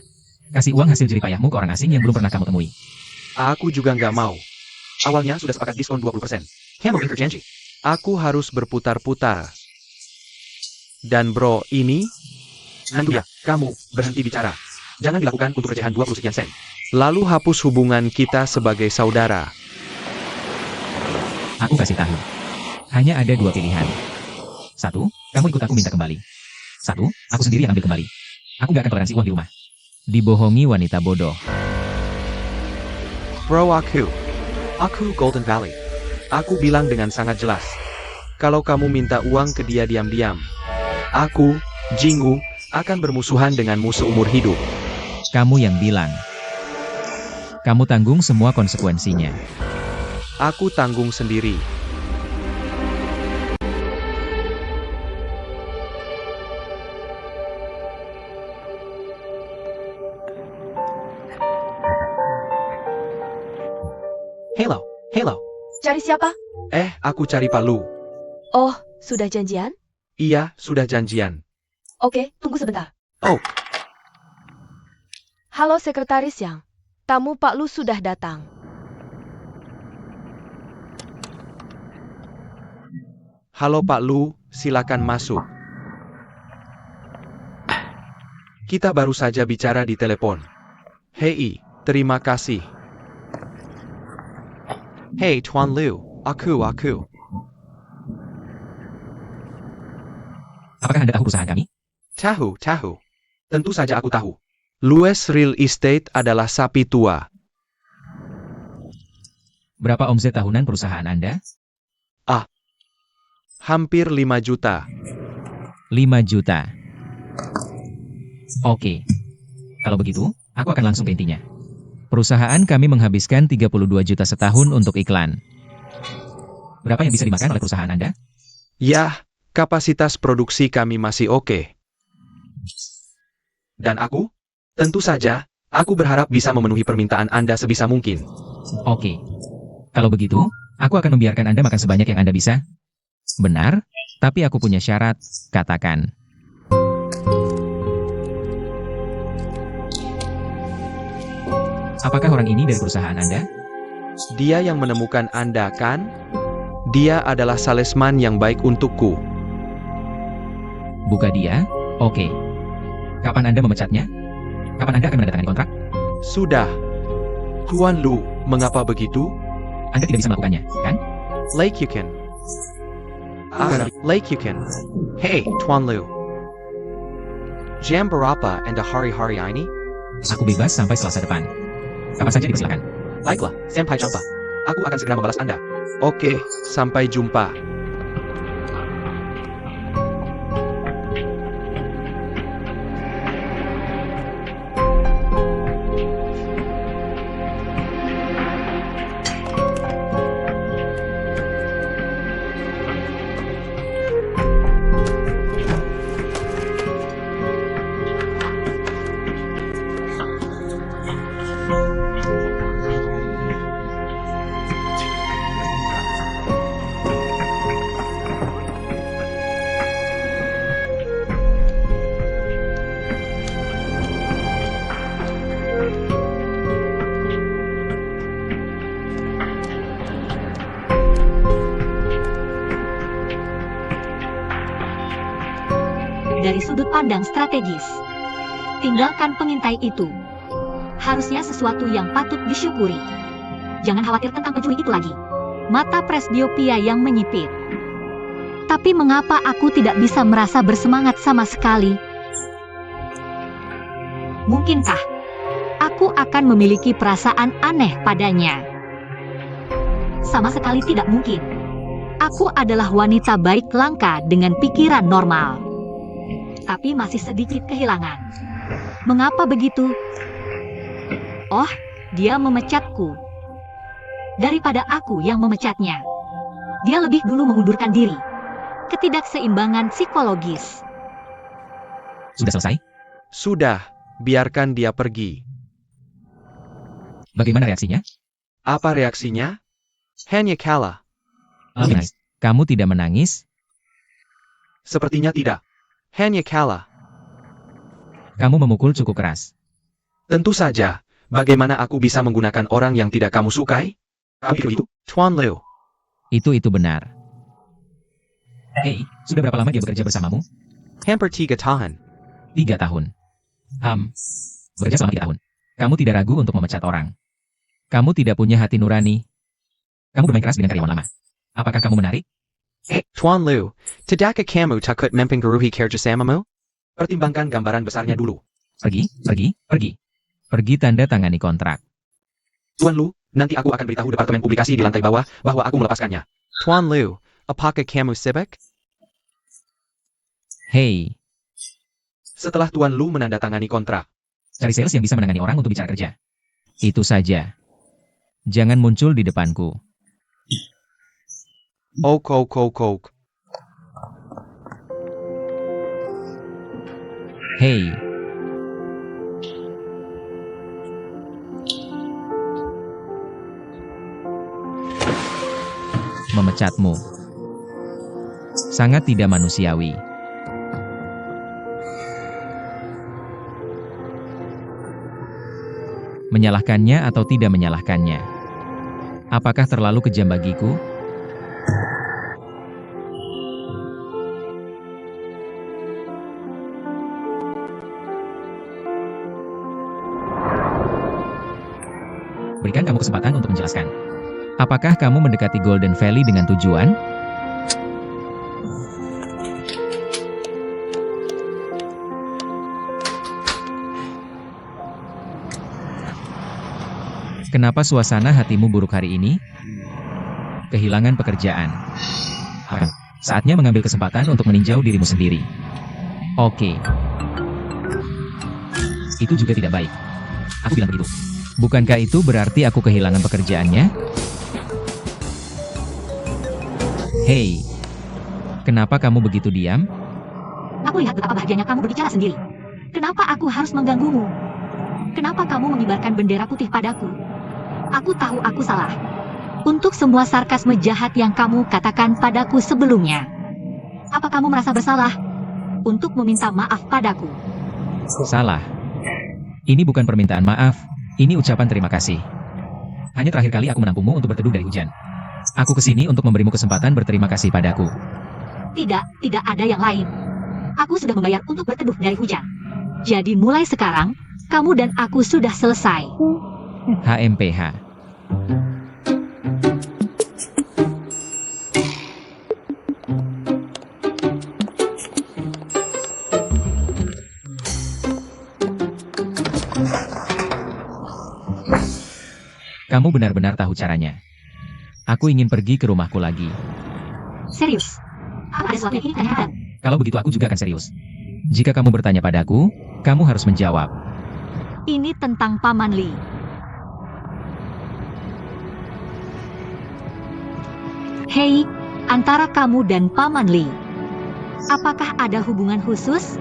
Kasih uang hasil jerih payahmu ke orang asing yang belum pernah kamu temui. Aku juga nggak mau. Awalnya sudah sepakat diskon 20%. Kamu ingkar janji. Aku harus berputar-putar. Dan bro, ini? Nanti ya, kamu berhenti bicara. Jangan dilakukan untuk recehan 20 sekian sen. Lalu hapus hubungan kita sebagai saudara. Aku kasih tahu. Hanya ada dua pilihan. Satu, kamu ikut aku minta kembali. Satu, aku sendiri yang ambil kembali. Aku gak akan toleransi uang di rumah. Dibohongi wanita bodoh. Bro, aku Golden Valley. Aku bilang dengan sangat jelas. Kalau kamu minta uang ke dia diam-diam, Aku, Jinggu, akan bermusuhan denganmu seumur hidup. Kamu yang bilang. Kamu tanggung semua konsekuensinya. aku tanggung sendiri. Hello. Cari siapa? Aku cari Pak Lu. Oh, sudah janjian? Iya, sudah janjian. Oke, tunggu sebentar. Oh. Halo Sekretaris Yang. Tamu Pak Lu sudah datang. Halo Pak Lu, silakan masuk. Kita baru saja bicara di telepon. Hei, terima kasih. Hey Tuan Lu, aku. Apakah Anda tahu perusahaan kami? Tahu. Tentu saja aku tahu. Lues Real Estate adalah sapi tua. Berapa omset tahunan perusahaan Anda? Hampir 5 juta. 5 juta. Oke. Kalau begitu, aku akan langsung ke intinya. Perusahaan kami menghabiskan 32 juta setahun untuk iklan. Berapa yang bisa dimakan oleh perusahaan Anda? Yah, kapasitas produksi kami masih oke. Dan aku? Tentu saja, aku berharap bisa memenuhi permintaan Anda sebisa mungkin. Oke. Kalau begitu, aku akan membiarkan Anda makan sebanyak yang Anda bisa. Benar, tapi aku punya syarat, katakan. Apakah orang ini dari perusahaan Anda? Dia yang menemukan Anda, kan? Dia adalah salesman yang baik untukku. Buka dia? Oke. Kapan Anda memecatnya? Kapan Anda akan menandatangani kontrak? Sudah. Tuan Lu, mengapa begitu? Anda tidak bisa melakukannya, kan? Like you can. Lake Yukon. Hey, Tuan Lu. Jam berapa Anda hari-hari ini? Aku bebas sampai Selasa depan. Kapan saja dipersilakan. Baiklah, sampai jumpa. Aku akan segera membalas Anda. Oke, sampai jumpa. Dari sudut pandang strategis, tinggalkan pengintai itu. Harusnya sesuatu yang patut disyukuri. Jangan khawatir tentang pencuri itu lagi. Mata presbiopia yang menyipit. Tapi mengapa aku tidak bisa merasa bersemangat sama sekali? Mungkinkah aku akan memiliki perasaan aneh padanya? Sama sekali tidak mungkin. Aku adalah wanita baik langka dengan pikiran normal. Tapi masih sedikit kehilangan. Mengapa begitu? Oh, dia memecatku. Daripada aku yang memecatnya. Dia lebih dulu mengundurkan diri. Ketidakseimbangan psikologis. Sudah selesai? Sudah, biarkan dia pergi. Bagaimana reaksinya? Apa reaksinya? Hanya kalah. Menangis. Kamu tidak menangis? Sepertinya tidak. Hanya kalah. Kamu memukul cukup keras. Tentu saja. Bagaimana aku bisa menggunakan orang yang tidak kamu sukai? Kamu itu, Tuan Liu. Itu benar. Hei, sudah berapa lama dia bekerja bersamamu? Hampir 3 tahun. 3 tahun. Bekerja selama 3 tahun. Kamu tidak ragu untuk memecat orang. Kamu tidak punya hati nurani. Kamu bermain keras dengan karyawan lama. Apakah kamu menarik? Tuan Liu, tidakkah kamu takut mempengaruhi kerjasamamu? Pertimbangkan gambaran besarnya dulu. Pergi. Pergi tanda tangani kontrak. Tuan Lu, nanti aku akan beritahu departemen publikasi di lantai bawah bahwa aku melepaskannya. Tuan Liu, apakah kamu sibuk? Hei, Setelah Tuan Lu menandatangani kontrak, cari sales yang bisa menangani orang untuk bicara kerja. Itu saja. Jangan muncul di depanku. ok. Hei, memecatmu. Sangat tidak manusiawi. Menyalahkannya atau tidak menyalahkannya? Apakah terlalu kejam bagiku? Berikan kamu kesempatan untuk menjelaskan. Apakah kamu mendekati Golden Valley dengan tujuan? Kenapa suasana hatimu buruk hari ini? Kehilangan pekerjaan. Saatnya mengambil kesempatan untuk meninjau dirimu sendiri. Oke. Itu juga tidak baik. Aku bilang begitu. Bukankah itu berarti aku kehilangan pekerjaannya? Hei, kenapa kamu begitu diam? Aku lihat betapa bahagianya kamu berbicara sendiri. Kenapa aku harus mengganggumu? Kenapa kamu mengibarkan bendera putih padaku? Aku tahu aku salah. Untuk semua sarkasme jahat yang kamu katakan padaku sebelumnya. Apa kamu merasa bersalah? Untuk meminta maaf padaku. Salah. Ini bukan permintaan maaf. Ini ucapan terima kasih. Hanya terakhir kali aku menampungmu untuk berteduh dari hujan. Aku kesini untuk memberimu kesempatan berterima kasih padaku. Tidak ada yang lain. Aku sudah membayar untuk berteduh dari hujan. Jadi mulai sekarang, kamu dan aku sudah selesai. HMPH. Kamu benar-benar tahu caranya. Aku ingin pergi ke rumahku lagi. Serius? Apa ada sesuatu yang ingin tanyakan? Kalau begitu aku juga akan serius. Jika kamu bertanya padaku, kamu harus menjawab. Ini tentang Paman Li. Hei, antara kamu dan Paman Li, apakah ada hubungan khusus?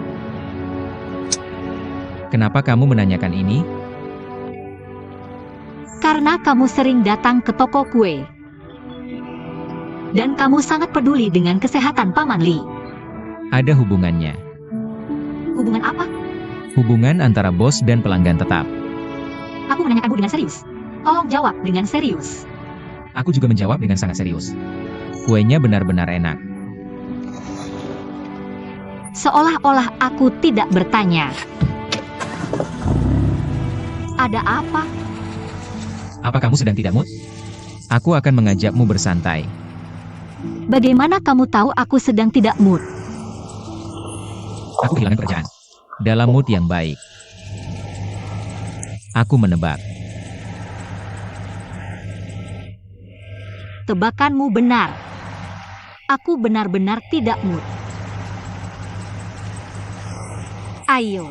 Kenapa kamu menanyakan ini? Karena kamu sering datang ke toko kue. Dan kamu sangat peduli dengan kesehatan Paman Li. Ada hubungannya. Hubungan apa? Hubungan antara bos dan pelanggan tetap. Aku menanyakanmu dengan serius. Tolong jawab dengan serius. Aku juga menjawab dengan sangat serius. Kuenya benar-benar enak. Seolah-olah aku tidak bertanya. Ada apa? Apa kamu sedang tidak mood? Aku akan mengajakmu bersantai. Bagaimana kamu tahu aku sedang tidak mood? Aku kehilangan pekerjaan. Dalam mood yang baik. Aku menebak. Tebakanmu benar. Aku benar-benar tidak mood. Ayo.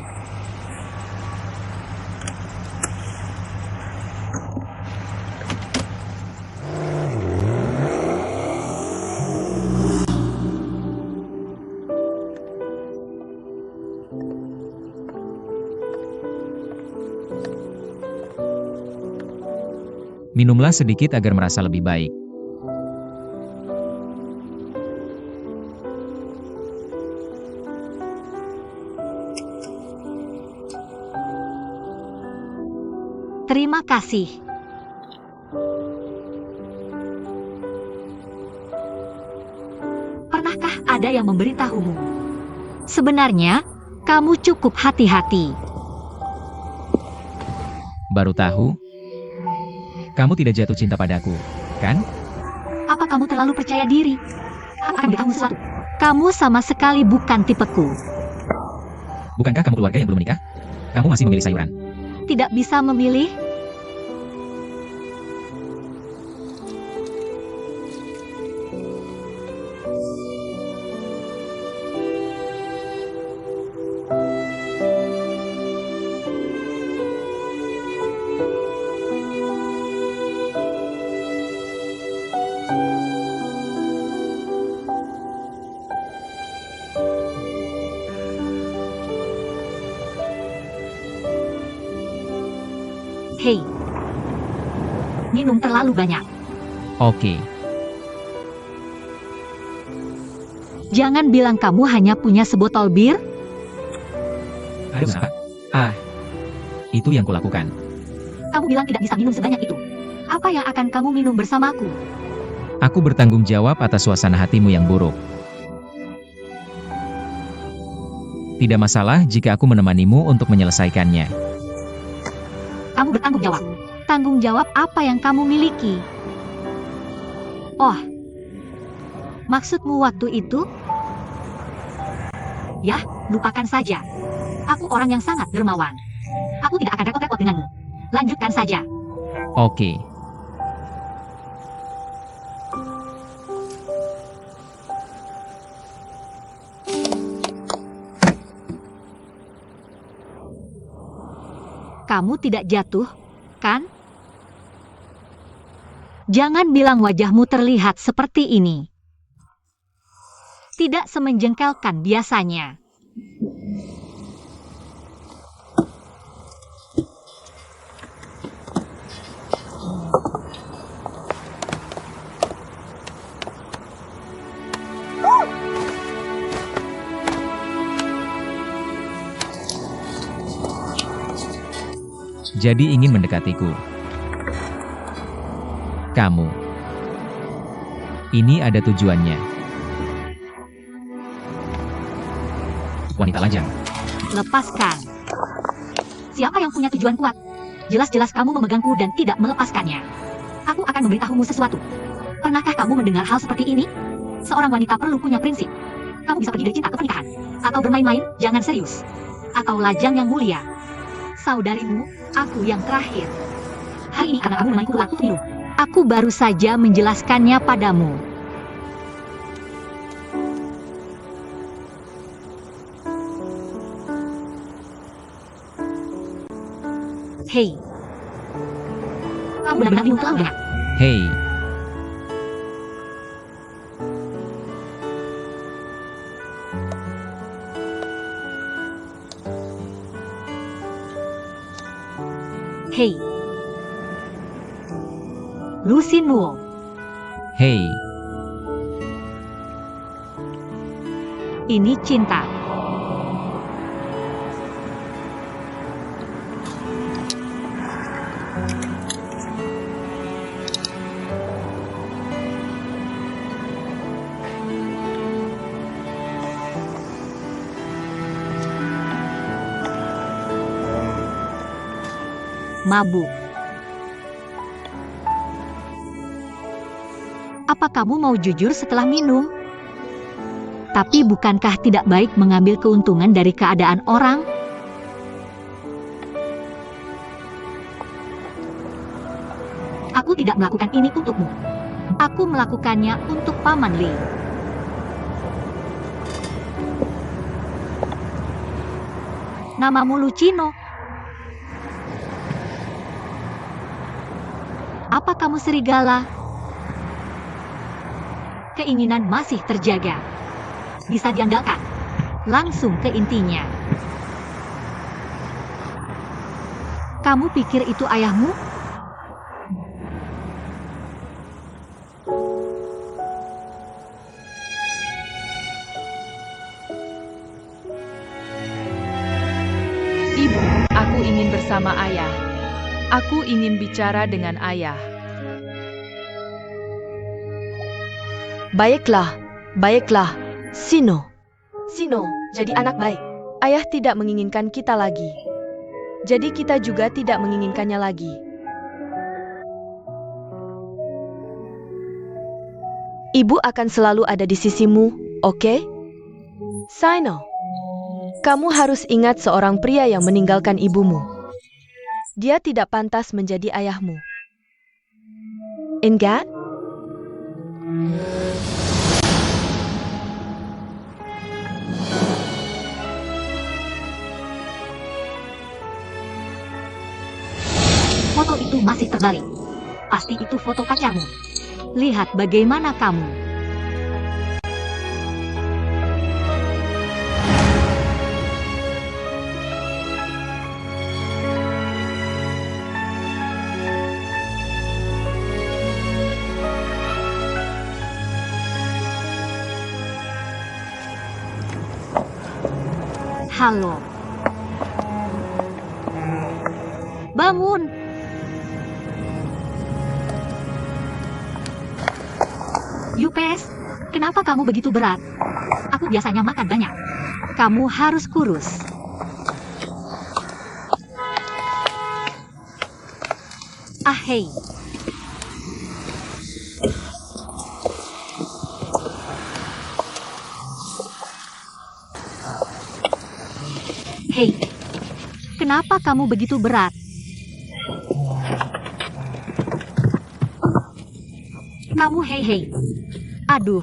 Minumlah sedikit agar merasa lebih baik. Terima kasih. Pernahkah ada yang memberitahumu? Sebenarnya, kamu cukup hati-hati. Baru tahu? Kamu tidak jatuh cinta padaku, kan? Apa kamu terlalu percaya diri? Aku akan beritahu sesuatu. Kamu sama sekali bukan tipeku. Bukankah kamu keluarga yang belum menikah? Kamu masih memilih sayuran. Tidak bisa memilih? Hei, minum terlalu banyak. Oke. Jangan bilang kamu hanya punya sebotol bir. Ada usaha? Itu yang kulakukan. Kamu bilang tidak bisa minum sebanyak itu. Apa yang akan kamu minum bersamaku? Aku bertanggung jawab atas suasana hatimu yang buruk. Tidak masalah jika aku menemanimu untuk menyelesaikannya. Kamu bertanggung jawab. Tanggung jawab apa yang kamu miliki? Oh, maksudmu waktu itu? Ya, lupakan saja. Aku orang yang sangat dermawan. Aku tidak akan repot-repot denganmu. Lanjutkan saja. Oke. Kamu tidak jatuh, kan? Jangan bilang wajahmu terlihat seperti ini. Tidak semenjengkelkan biasanya. Jadi ingin mendekatiku. Kamu. Ini ada tujuannya. Wanita lajang. Lepaskan. Siapa yang punya tujuan kuat? Jelas-jelas kamu memegangku dan tidak melepaskannya. Aku akan memberitahumu sesuatu. Pernahkah kamu mendengar hal seperti ini? Seorang wanita perlu punya prinsip. Kamu bisa pergi dari cinta ke pernikahan. Atau bermain-main, jangan serius. Atau lajang yang mulia. Saudarimu, aku yang terakhir. Hai. Semua ini karena kamu memainku waktu pemilu. Aku baru saja menjelaskannya padamu. Hei. Kamu benar-benar bingung terlalu banyak. Hei, Hei. Lucinuo. hei, Ini cinta. Mabuk. Apa kamu mau jujur setelah minum? Tapi bukankah tidak baik mengambil keuntungan dari keadaan orang? Aku tidak melakukan ini untukmu. Aku melakukannya untuk Paman Lee. Namamu Lucino. Apa kamu serigala? Keinginan masih terjaga. Bisa diandalkan. Langsung ke intinya. Kamu pikir itu ayahmu? Ibu, aku ingin bersama ayah. Aku ingin bicara dengan ayah. Baiklah, baiklah, Sino. Sino, jadi anak baik. Ayah tidak menginginkan kita lagi. Jadi kita juga tidak menginginkannya lagi. Ibu akan selalu ada di sisimu, oke? Sino, kamu harus ingat seorang pria yang meninggalkan ibumu. Dia tidak pantas menjadi ayahmu. Enggak? Foto itu masih terbalik. Pasti itu foto pacarmu. Lihat bagaimana kamu. Halo. Bangun. Yupes, kenapa kamu begitu berat? Aku biasanya makan banyak. Kamu harus kurus. Ah, hei. Hei, kenapa kamu begitu berat? Kamu hei. Aduh.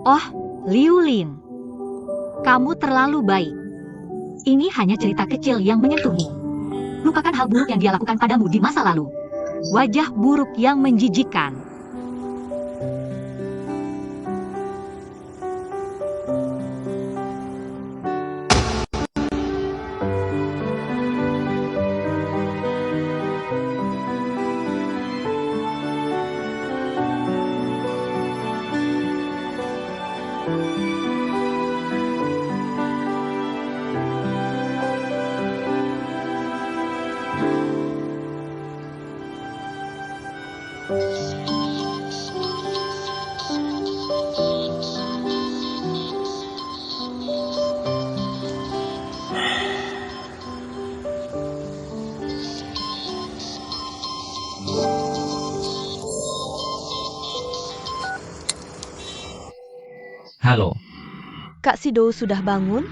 Oh, Liu Lin. Kamu terlalu baik. Ini hanya cerita kecil yang menyentuhmu. Lupakan hal buruk yang dia lakukan padamu di masa lalu. Wajah buruk yang menjijikkan. Halo, Kak Sido sudah bangun?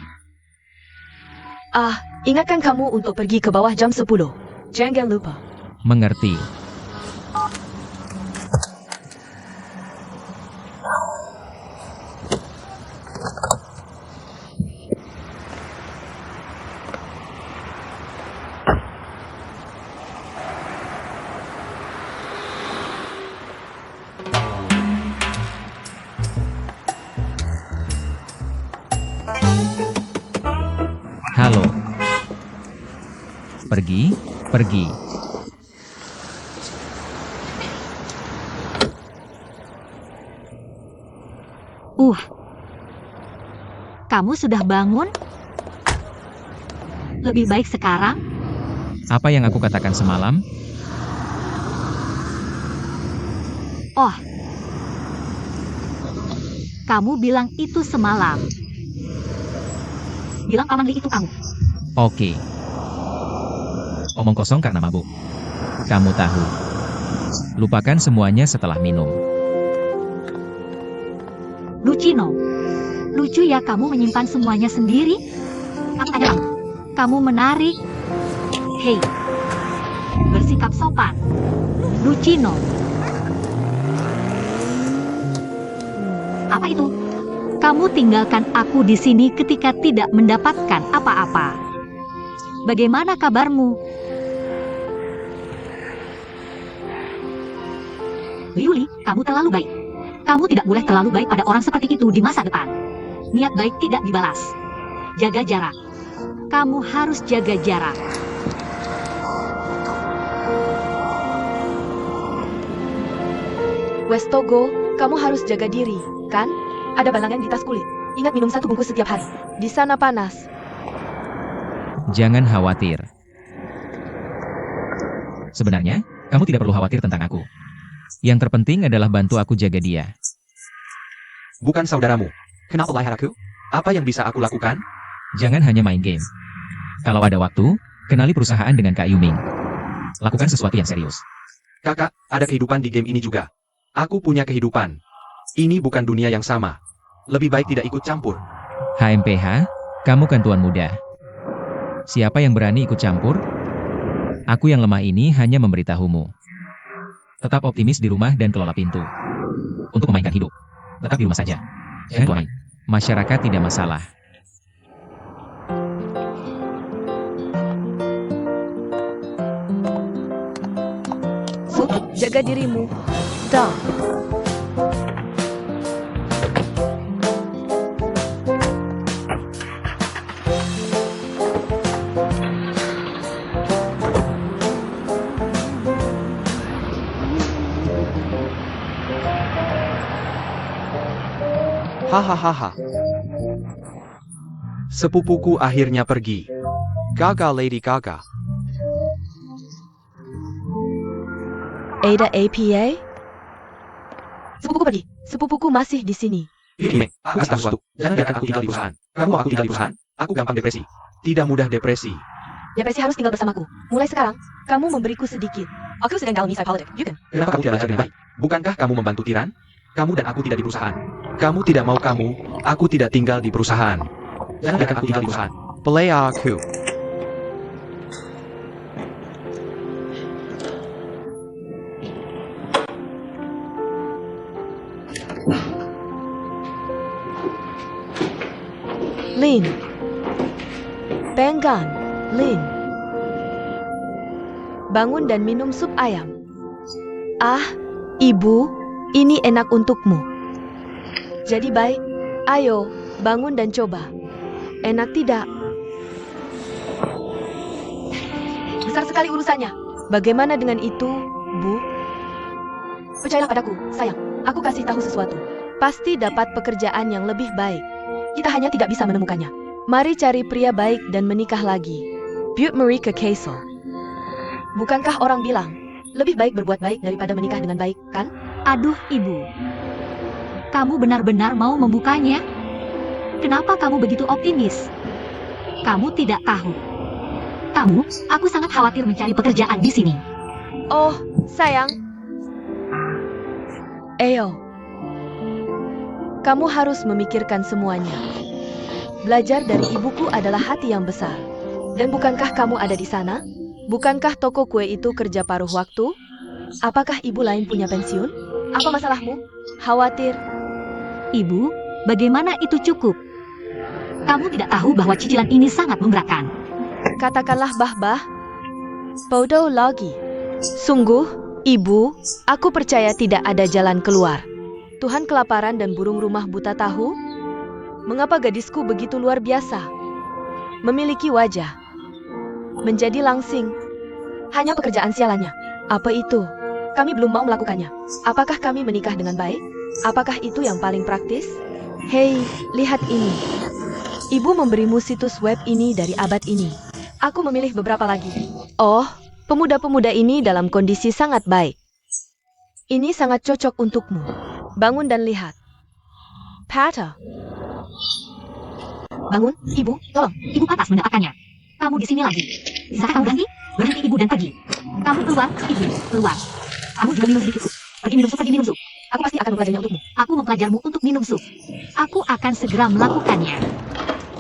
Ingatkan kamu untuk pergi ke bawah jam 10. Jangan lupa. mengerti. Halo. Pergi, pergi. Kamu sudah bangun? Lebih baik sekarang? Apa yang aku katakan semalam? Oh. Kamu bilang itu semalam. Bilang Paman Li itu kamu. Oke. Omong kosong karena mabuk. Kamu tahu. Lupakan semuanya setelah minum. Lucino. Lucu ya kamu menyimpan semuanya sendiri? Aku tanya kamu menarik. Hei. Bersikap sopan. Lucino. Apa itu? Kamu tinggalkan aku di sini ketika tidak mendapatkan apa-apa. Bagaimana kabarmu? Yuli, kamu terlalu baik. Kamu tidak boleh terlalu baik pada orang seperti itu di masa depan. Niat baik tidak dibalas. Jaga jarak. Kamu harus jaga jarak. Westogo, kamu harus jaga diri, kan? Ada balangan di tas kulit. Ingat minum 1 bungkus setiap hari. Di sana panas. Jangan khawatir. Sebenarnya, kamu tidak perlu khawatir tentang aku. Yang terpenting adalah bantu aku jaga dia. Bukan saudaramu. Kenapa lihat aku? Apa yang bisa aku lakukan? Jangan hanya main game. Kalau ada waktu, kenali perusahaan dengan Kak Yuming. Lakukan sesuatu yang serius. Kakak, ada kehidupan di game ini juga. Aku punya kehidupan. Ini bukan dunia yang sama. Lebih baik tidak ikut campur. HMPH, kamu kan tuan muda. Siapa yang berani ikut campur? Aku yang lemah ini hanya memberitahumu. Tetap optimis di rumah dan kelola pintu. Untuk memainkan hidup. Tetap di rumah saja. Jangan keluar main. Masyarakat tidak masalah. Sup, jaga dirimu. Dah. Hahaha. Sepupuku akhirnya pergi. Gaga Lady Gaga. Ada APA? Sepupuku pergi. Sepupuku masih di sini. Ini, aku kasih tahu sesuatu. Jangan biarkan aku tinggal di perusahaan. Kamu mau aku tinggal di perusahaan? Aku gampang depresi. Tidak mudah depresi. Depresi harus tinggal bersamaku. Mulai sekarang, kamu memberiku sedikit. Aku sedang dalam misai politik, you can. Kenapa kamu tidak belajar dengan baik? Bukankah kamu membantu tiran? Kamu dan aku tidak di perusahaan. Kamu tidak mau kamu, aku tidak tinggal di perusahaan. Jangan biarkan aku tinggal di perusahaan. Play aku. Lin. Penggan. Lin. Bangun dan minum sup ayam. Ibu, ini enak untukmu. Jadi baik. Ayo, bangun dan coba. Enak tidak? Besar sekali urusannya. Bagaimana dengan itu, Bu? Percayalah padaku, sayang. Aku kasih tahu sesuatu. Pasti dapat pekerjaan yang lebih baik. Kita hanya tidak bisa menemukannya. Mari cari pria baik dan menikah lagi. Butte Marika Castle. Bukankah orang bilang, lebih baik berbuat baik daripada menikah dengan baik, kan? Aduh, Ibu. Kamu benar-benar mau membukanya? Kenapa kamu begitu optimis? Kamu tidak tahu. Aku sangat khawatir mencari pekerjaan di sini. Oh, sayang. Ayo. Kamu harus memikirkan semuanya. Belajar dari ibuku adalah hati yang besar. Dan bukankah kamu ada di sana? Bukankah toko kue itu kerja paruh waktu? Apakah ibu lain punya pensiun? Apa masalahmu? Khawatir? Ibu, bagaimana itu cukup? Kamu tidak tahu bahwa cicilan ini sangat memberatkan. Katakanlah bah-bah. Bodoh lagi. Sungguh, ibu, aku percaya tidak ada jalan keluar. Tuhan kelaparan dan burung rumah buta tahu? Mengapa gadisku begitu luar biasa? Memiliki wajah. Menjadi langsing. Hanya pekerjaan sialannya. Apa itu? Kami belum mau melakukannya. Apakah kami menikah dengan baik? Apakah itu yang paling praktis? Hei, lihat ini. Ibu memberimu situs web ini dari abad ini. Aku memilih beberapa lagi. Oh, pemuda-pemuda ini dalam kondisi sangat baik. Ini sangat cocok untukmu. Bangun dan lihat. Pata. Bangun, ibu, tolong. Ibu pantas mendapatkannya. Kamu di sini lagi. Bisakah kamu berhenti? Berhenti ibu dan pergi. Kamu keluar, ibu, keluar. Kamu juga minum sedikit sup. Pergi minum sup, pergi minum sup. Aku pasti akan mempelajarinya untukmu. Aku mempelajarmu untuk minum sup. Aku akan segera melakukannya.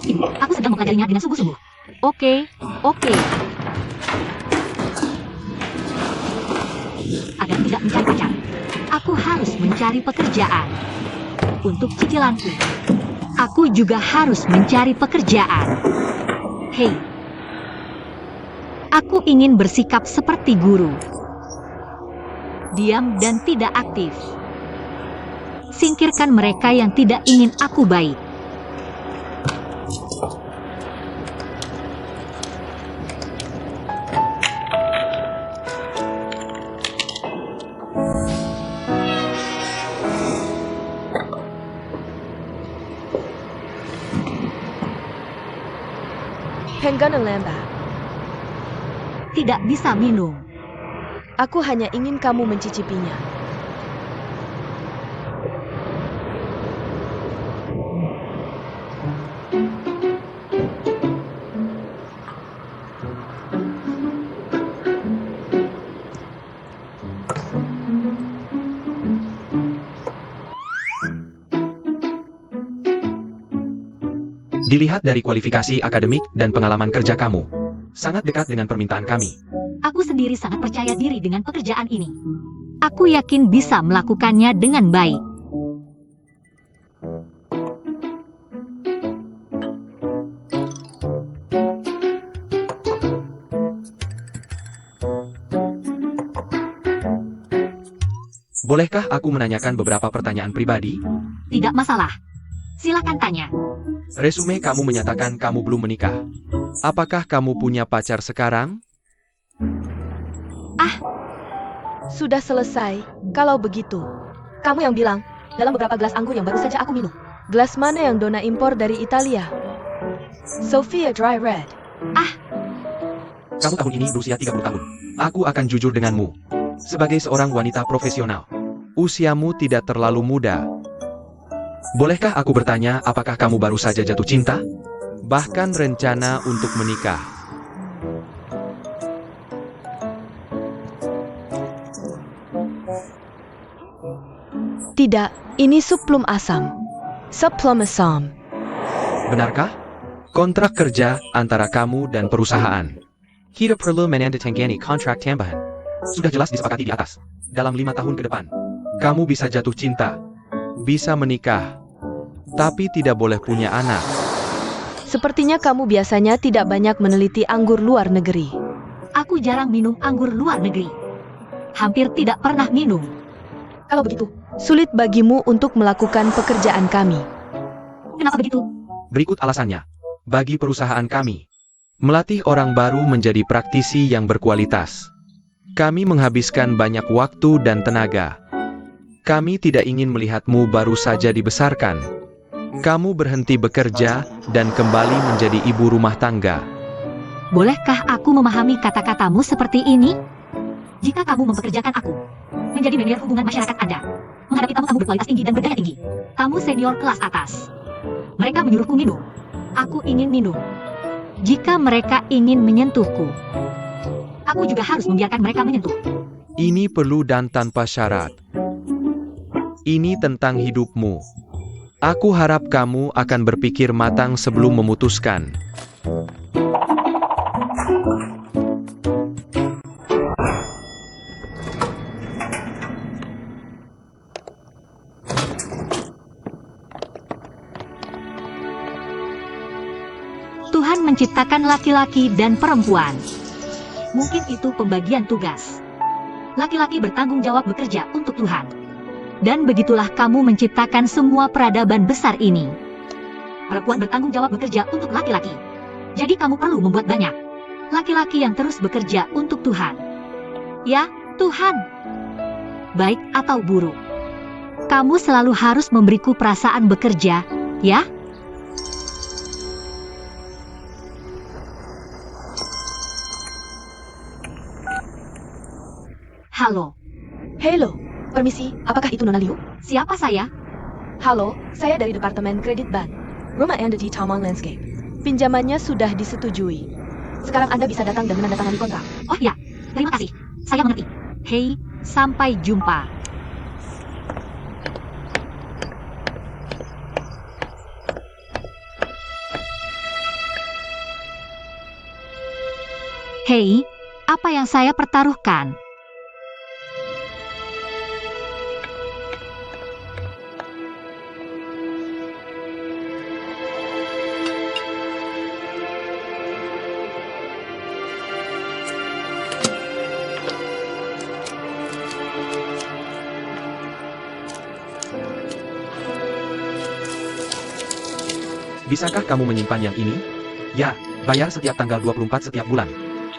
Ibu, aku sedang mempelajarinya dengan sungguh-sungguh. Oke. Agar tidak mencari pacar, aku harus mencari pekerjaan. Untuk cicilanku, aku juga harus mencari pekerjaan. Hei, aku ingin bersikap seperti guru. Diam dan tidak aktif. Singkirkan mereka yang tidak ingin aku baik. Pengganeng lembah. Tidak bisa minum. Aku hanya ingin kamu mencicipinya. Dilihat dari kualifikasi akademik dan pengalaman kerja kamu, sangat dekat dengan permintaan kami. Aku sendiri sangat percaya diri dengan pekerjaan ini. Aku yakin bisa melakukannya dengan baik. Bolehkah aku menanyakan beberapa pertanyaan pribadi? Tidak masalah. Silakan tanya. Resume kamu menyatakan kamu belum menikah. Apakah kamu punya pacar sekarang? Sudah selesai. Kalau begitu, kamu yang bilang, dalam beberapa gelas anggur yang baru saja aku minum. Gelas mana yang Dona impor dari Italia? Sophia Dry Red. Kamu tahun ini berusia 30 tahun. Aku akan jujur denganmu. Sebagai seorang wanita profesional, usiamu tidak terlalu muda. Bolehkah aku bertanya apakah kamu baru saja jatuh cinta? Bahkan rencana untuk menikah. Tidak, ini sup plum asam. Sup plum asam. Benarkah? Kontrak kerja antara kamu dan perusahaan. Kita perlu menandatangani kontrak tambahan. Sudah jelas disepakati di atas. Dalam 5 tahun ke depan, kamu bisa jatuh cinta, bisa menikah, tapi tidak boleh punya anak. Sepertinya kamu biasanya tidak banyak meneliti anggur luar negeri. Aku jarang minum anggur luar negeri. Hampir tidak pernah minum. Kalau begitu, sulit bagimu untuk melakukan pekerjaan kami. Kenapa begitu? Berikut alasannya. Bagi perusahaan kami, melatih orang baru menjadi praktisi yang berkualitas. Kami menghabiskan banyak waktu dan tenaga. Kami tidak ingin melihatmu baru saja dibesarkan. Kamu berhenti bekerja dan kembali menjadi ibu rumah tangga. Bolehkah aku memahami kata-katamu seperti ini? Jika kamu mempekerjakan aku menjadi manajer hubungan masyarakat Anda, menghadapi tamu-tamu berkualitas tinggi dan berdaya tinggi, tamu senior kelas atas. Mereka menyuruhku minum. Aku ingin minum. Jika mereka ingin menyentuhku, aku juga harus membiarkan mereka menyentuh. Ini perlu dan tanpa syarat. Ini tentang hidupmu. Aku harap kamu akan berpikir matang sebelum memutuskan. Tuhan menciptakan laki-laki dan perempuan. Mungkin itu pembagian tugas. Laki-laki bertanggung jawab bekerja untuk Tuhan. Dan begitulah kamu menciptakan semua peradaban besar ini. Perempuan bertanggung jawab bekerja untuk laki-laki. Jadi kamu perlu membuat banyak laki-laki yang terus bekerja untuk Tuhan. Ya, Tuhan. Baik atau buruk. Kamu selalu harus memberiku perasaan bekerja, ya? Halo. Halo, permisi, apakah itu Nona Liu? Siapa saya? Halo, saya dari Departemen Kredit Bank. Rumah Anda di Taman Landscape. Pinjamannya sudah disetujui. Sekarang Anda bisa datang dan menandatangani kontrak. Oh ya, terima kasih. Saya mengerti. Hei, sampai jumpa. Hei, apa yang saya pertaruhkan? Bisakah kamu menyimpan yang ini? Ya, bayar setiap tanggal 24 setiap bulan.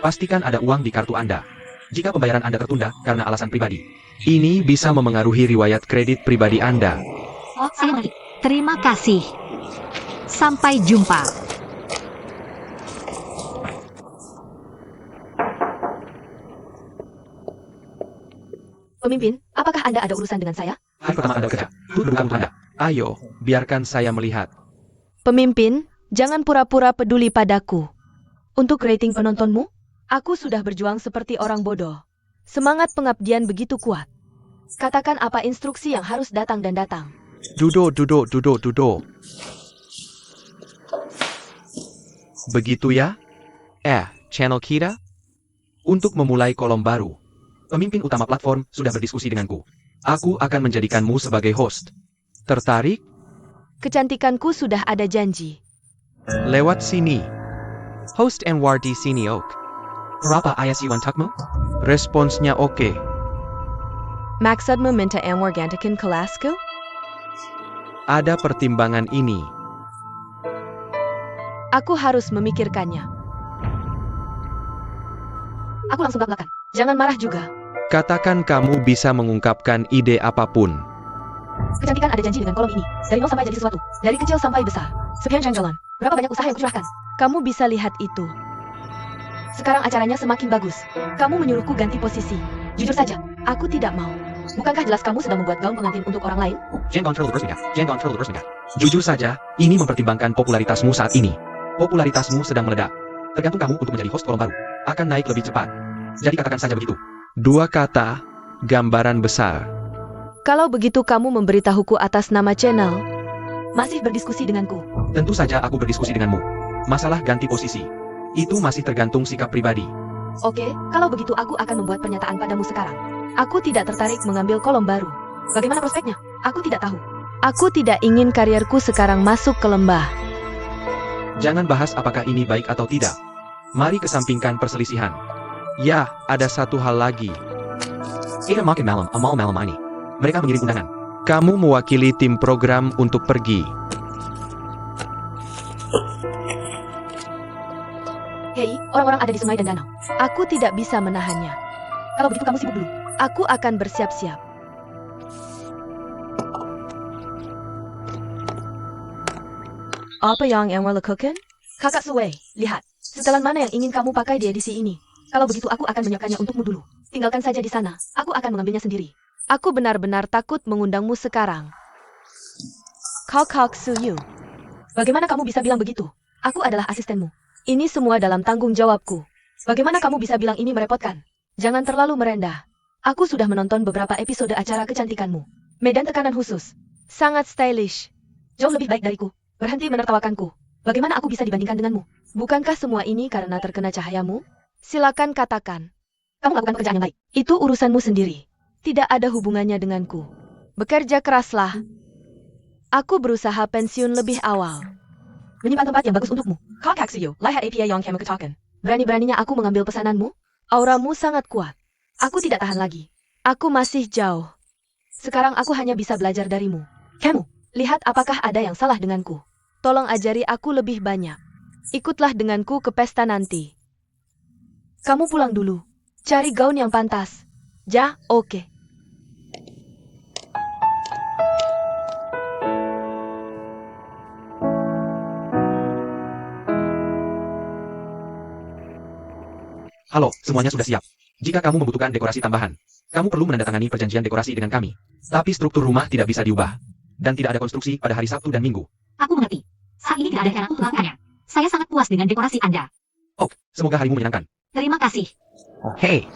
Pastikan ada uang di kartu Anda. Jika pembayaran Anda tertunda karena alasan pribadi, Ini bisa memengaruhi riwayat kredit pribadi Anda. Oh, saya mengerti. Terima kasih. Sampai jumpa. Pemimpin, apakah Anda ada urusan dengan saya? hari pertama Anda bekerja. Itu bukan untuk Anda. Ayo, biarkan saya melihat. Pemimpin, jangan pura-pura peduli padaku. Untuk rating penontonmu, aku sudah berjuang seperti orang bodoh. Semangat pengabdian begitu kuat. Katakan apa instruksi yang harus datang dan datang. Dudo. Begitu ya? Channel kita? Untuk memulai kolom baru, Pemimpin utama platform sudah berdiskusi denganku. Aku akan menjadikanmu sebagai host. tertarik? Kecantikanku sudah ada janji. Lewat sini. Host NYT sini ok. Berapa ISU untukmu? Responsnya oke. Maksud meminta Anwar gantikan kelasku? Ada pertimbangan ini. Aku harus memikirkannya. Aku langsung belak-belakan. Jangan marah juga. Katakan kamu bisa mengungkapkan ide apapun. Kecantikan ada janji dengan kolom ini. Dari nol sampai jadi sesuatu. Dari kecil sampai besar. Sekian janggalan. Berapa banyak usaha yang kucurahkan. Kamu bisa lihat itu. Sekarang acaranya semakin bagus. Kamu menyuruhku ganti posisi. Jujur saja, aku tidak mau. Bukankah jelas kamu sedang membuat gaun pengantin untuk orang lain? Jangan kontrol reverse nikah. Jangan kontrol reverse nikah. Jujur saja, ini mempertimbangkan popularitasmu saat ini. Popularitasmu sedang meledak. Tergantung kamu untuk menjadi host kolom baru. Akan naik lebih cepat. Jadi katakan saja begitu. 2 kata, gambaran besar. Kalau begitu kamu memberitahuku atas nama channel. Masih berdiskusi denganku. Tentu saja aku berdiskusi denganmu. Masalah ganti posisi. Itu masih tergantung sikap pribadi. Oke, kalau begitu aku akan membuat pernyataan padamu sekarang. Aku tidak tertarik mengambil kolom baru. Bagaimana prospeknya? Aku tidak tahu. Aku tidak ingin karierku sekarang masuk ke lembah. Jangan bahas apakah ini baik atau tidak. Mari kesampingkan perselisihan. Ya, ada satu hal lagi. Kita makin malam, amal malam ini. Mereka mengirim undangan. Kamu mewakili tim program untuk pergi. Hei, orang-orang ada di sungai dan danau. Aku tidak bisa menahannya. Kalau begitu kamu sibuk dulu. Aku akan bersiap-siap. Apa yang Anwar lakukan? Kakak Suwei, lihat. Setelan mana yang ingin kamu pakai di edisi ini? Kalau begitu aku akan menyiapkannya untukmu dulu. Tinggalkan saja di sana. Aku akan mengambilnya sendiri. Aku benar-benar takut mengundangmu sekarang. Kok Suyu. Bagaimana kamu bisa bilang begitu? Aku adalah asistenmu. Ini semua dalam tanggung jawabku. Bagaimana kamu bisa bilang ini merepotkan? Jangan terlalu merendah. Aku sudah menonton beberapa episode acara kecantikanmu. Medan tekanan khusus. Sangat stylish. Jauh lebih baik dariku. Berhenti menertawakanku. Bagaimana aku bisa dibandingkan denganmu? Bukankah semua ini karena terkena cahayamu? Silakan katakan. Kamu melakukan pekerjaan yang baik. Itu urusanmu sendiri. Tidak ada hubungannya denganku. Bekerja keraslah. Aku berusaha pensiun lebih awal. Menyimpan tempat yang bagus untukmu. Kau kaksiyo, lihat APA yang kamu katakan. Berani-beraninya aku mengambil pesananmu? Auramu sangat kuat. Aku tidak tahan lagi. Aku masih jauh. Sekarang aku hanya bisa belajar darimu. Kamu, lihat apakah ada yang salah denganku. Tolong ajari aku lebih banyak. Ikutlah denganku ke pesta nanti. Kamu pulang dulu. Cari gaun yang pantas. Ja, oke. Halo, semuanya sudah siap. Jika kamu membutuhkan dekorasi tambahan, kamu perlu menandatangani perjanjian dekorasi dengan kami. Tapi struktur rumah tidak bisa diubah. Dan tidak ada konstruksi pada hari Sabtu dan Minggu. Aku mengerti. Saat ini tidak ada cara untuk melakukannya. Saya sangat puas dengan dekorasi Anda. Oh, semoga harimu menyenangkan. Terima kasih. Hei,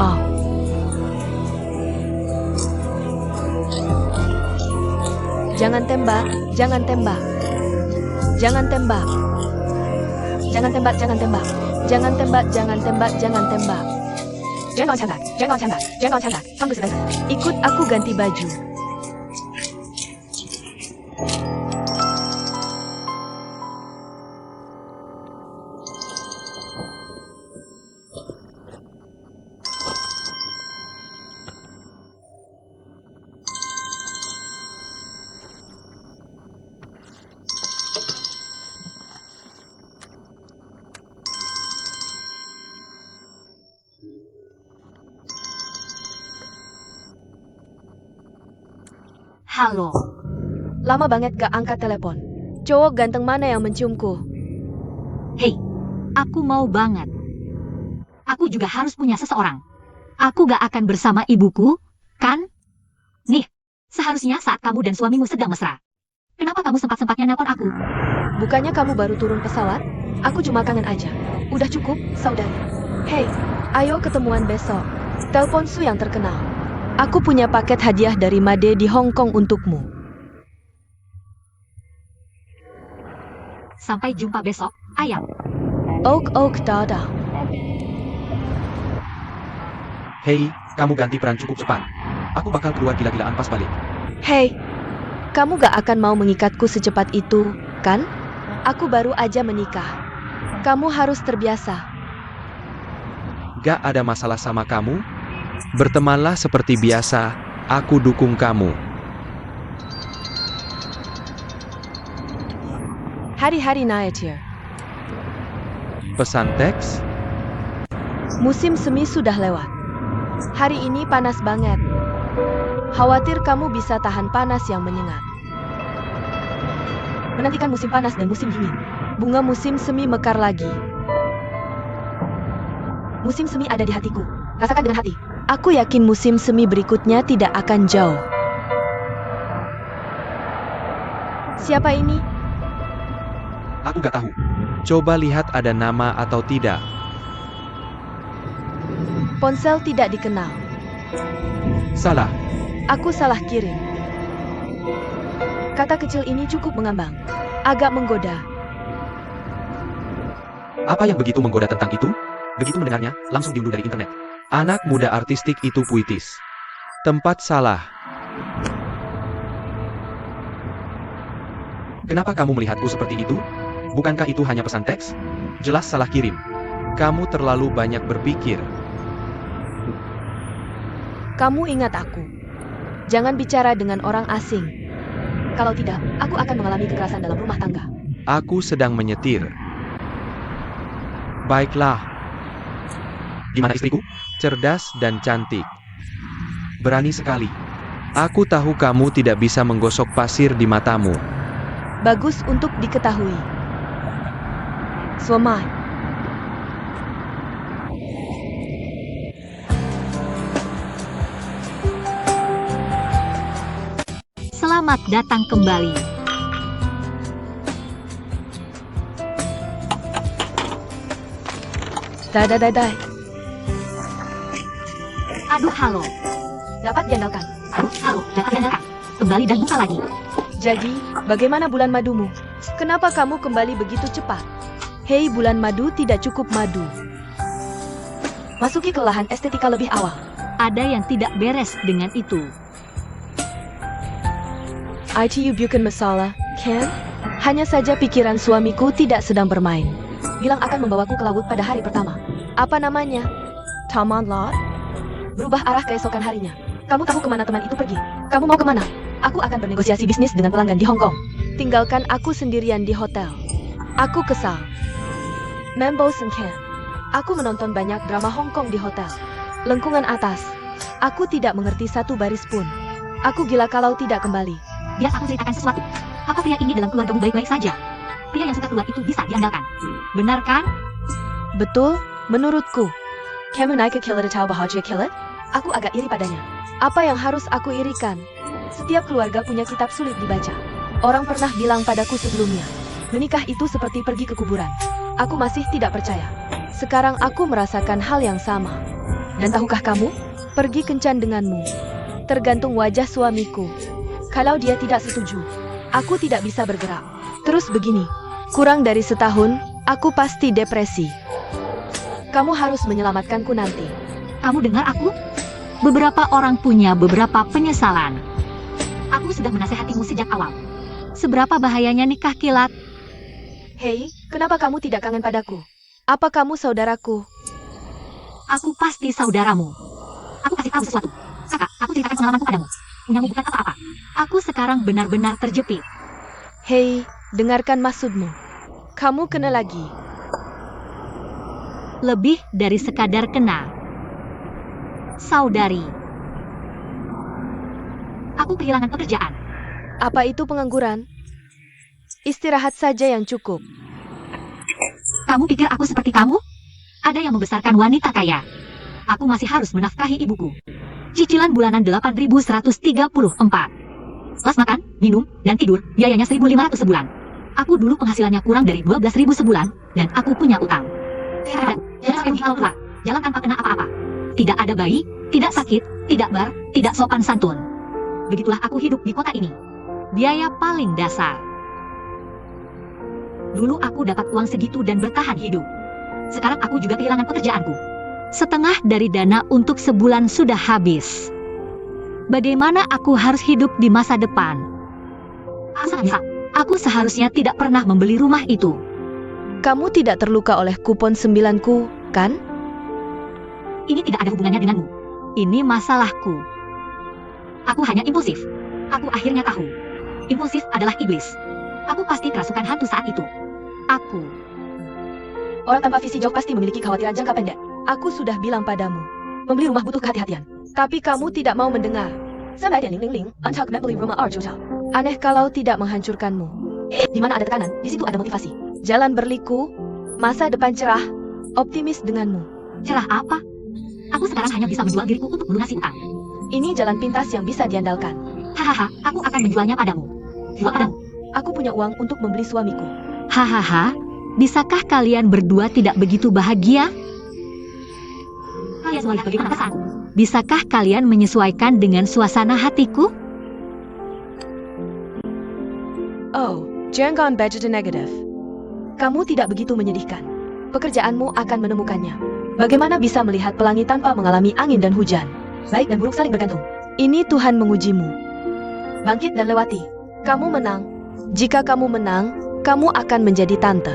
Oh. Jangan tembak, jangan tembak. Jangan tembak. Jangan tembak, jangan tembak. Jangan tembak, jangan tembak, jangan tembak. Jangan tembak, jangan tembak, jangan tembak. Tunggu sebentar. Ikut aku ganti baju. Halo. Lama banget gak angkat telepon. Cowok ganteng mana yang menciumku? Hei, aku mau banget. Aku juga harus punya seseorang. Aku gak akan bersama ibuku, kan? Nih, seharusnya saat kamu dan suamimu sedang mesra. Kenapa kamu sempat-sempatnya nelpon aku? Bukannya kamu baru turun pesawat? Aku cuma kangen aja. Udah cukup, saudari. Hei, ayo ketemuan besok. Telepon Su yang terkenal. Aku punya paket hadiah dari Made di Hong Kong untukmu. Sampai jumpa besok, ayam. Oak, dadah. hei, kamu ganti peran cukup cepat. Aku bakal keluar gila-gilaan pas balik. Hei, kamu gak akan mau mengikatku secepat itu, kan? Aku baru aja menikah. Kamu harus terbiasa. Gak ada masalah sama kamu? Bertemanlah seperti biasa, aku dukung kamu. Hari-hari Nightmare. Pesan teks? Musim semi sudah lewat. Hari ini panas banget. Khawatir kamu bisa tahan panas yang menyengat. Menantikan musim panas dan musim dingin. Bunga musim semi mekar lagi. Musim semi ada di hatiku. Rasakan dengan hati. Aku yakin musim semi berikutnya tidak akan jauh. Siapa ini? Aku gak tahu. Coba lihat ada nama atau tidak. Ponsel tidak dikenal. Salah. Aku salah kirim. Kata kecil ini cukup mengambang. Agak menggoda. Apa yang begitu menggoda tentang itu? Begitu mendengarnya, langsung diunduh dari internet. Anak muda artistik itu puitis. Tempat salah. Kenapa kamu melihatku seperti itu? Bukankah itu hanya pesan teks? Jelas salah kirim. Kamu terlalu banyak berpikir. Kamu ingat aku. Jangan bicara dengan orang asing. Kalau tidak, aku akan mengalami kekerasan dalam rumah tangga. Aku sedang menyetir. Baiklah. Gimana istriku? Cerdas dan cantik. Berani sekali. Aku tahu kamu tidak bisa menggosok pasir di matamu. Bagus untuk diketahui. Suamai. Selamat datang kembali. Dai. Aduh, halo. Dapat diandalkan. Aduh, halo. Dapat diandalkan. Kembali dan buka lagi. Jadi, bagaimana bulan madumu? Kenapa kamu kembali begitu cepat? Hei, bulan madu tidak cukup madu. Masuki kelelahan estetika lebih awal. Ada yang tidak beres dengan itu. ITU bukan masalah, Ken? Hanya saja pikiran suamiku tidak sedang bermain. Bilang akan membawaku ke laut pada hari pertama. Apa namanya? Taman Lot? Berubah arah keesokan harinya. Kamu tahu kemana teman itu pergi? Kamu mau kemana? Aku akan bernegosiasi bisnis dengan pelanggan di Hong Kong. Tinggalkan aku sendirian di hotel. Aku kesal. Membosen, Ken. Aku menonton banyak drama Hong Kong di hotel. Lengkungan atas. Aku tidak mengerti satu baris pun. Aku gila kalau tidak kembali. Biar aku ceritakan sesuatu. Apa pria ini dalam keluargamu baik-baik saja? Pria yang suka keluar itu bisa diandalkan. Benar kan? Betul, menurutku. Kamu naik ke kilat atau bahagia kilat? Aku agak iri padanya. Apa yang harus aku irikan? Setiap keluarga punya kitab sulit dibaca. Orang pernah bilang padaku sebelumnya, menikah itu seperti pergi ke kuburan. Aku masih tidak percaya. Sekarang aku merasakan hal yang sama. Dan tahukah kamu? Pergi kencan denganmu. Tergantung wajah suamiku. Kalau dia tidak setuju, aku tidak bisa bergerak. Terus begini, kurang dari setahun, aku pasti depresi. Kamu harus menyelamatkanku nanti. Kamu dengar aku? Beberapa orang punya beberapa penyesalan. Aku sudah menasehatimu sejak awal. Seberapa bahayanya nikah kilat? Hei, kenapa kamu tidak kangen padaku? Apa kamu saudaraku? Aku pasti saudaramu. Aku kasih tahu sesuatu. Kakak, aku ceritakan pengalamanku padamu. Punyamu bukan apa-apa. Aku sekarang benar-benar terjepit. Hei, dengarkan maksudmu. Kamu kena lagi. Lebih dari sekadar kena. Saudari. Aku kehilangan pekerjaan. Apa itu pengangguran? Istirahat saja yang cukup. Kamu pikir aku seperti kamu? Ada yang membesarkan wanita kaya. Aku masih harus menafkahi ibuku. Cicilan bulanan 8.134. Kelas makan, minum, dan tidur, biayanya 1.500 sebulan. Aku dulu penghasilannya kurang dari 12.000 sebulan, dan aku punya utang. Jalan tanpa kena apa-apa. Tidak ada bayi, tidak sakit, tidak bar, tidak sopan santun. Begitulah aku hidup di kota ini. Biaya paling dasar. Dulu aku dapat uang segitu dan bertahan hidup. Sekarang aku juga kehilangan pekerjaanku. Setengah dari dana untuk sebulan sudah habis. Bagaimana aku harus hidup di masa depan? Asalnya, aku seharusnya tidak pernah membeli rumah itu. Kamu tidak terluka oleh kupon 9-ku, kan? Ini tidak ada hubungannya denganmu. Ini masalahku. Aku hanya impulsif. Aku akhirnya tahu. Impulsif adalah iblis. Aku pasti kerasukan hantu saat itu. Aku. Orang tanpa visi jauh pasti memiliki kekhawatiran jangka pendek. Aku sudah bilang padamu. Membeli rumah butuh kehati-hatian. Tapi kamu tidak mau mendengar. Membeli rumah aneh kalau tidak menghancurkanmu. Di mana ada tekanan, di situ ada motivasi. Jalan berliku, masa depan cerah, optimis denganmu. Cerah apa? Aku sekarang hanya bisa menjual diriku untuk melunasi utang. Ini jalan pintas yang bisa diandalkan. Hahaha, aku akan menjualnya padamu. Jual padamu. Aku punya uang untuk membeli suamiku. Hahaha, bisakah kalian berdua tidak begitu bahagia? Kalian semua lihat bagaimana perasaanku. Bisakah kalian menyesuaikan dengan suasana hatiku? Oh, jangan budget negatif. Kamu tidak begitu menyedihkan. Pekerjaanmu akan menemukannya. Bagaimana bisa melihat pelangi tanpa mengalami angin dan hujan? Baik dan buruk saling bergantung. Ini Tuhan mengujimu. Bangkit dan lewati. Kamu menang. Jika kamu menang, kamu akan menjadi tante.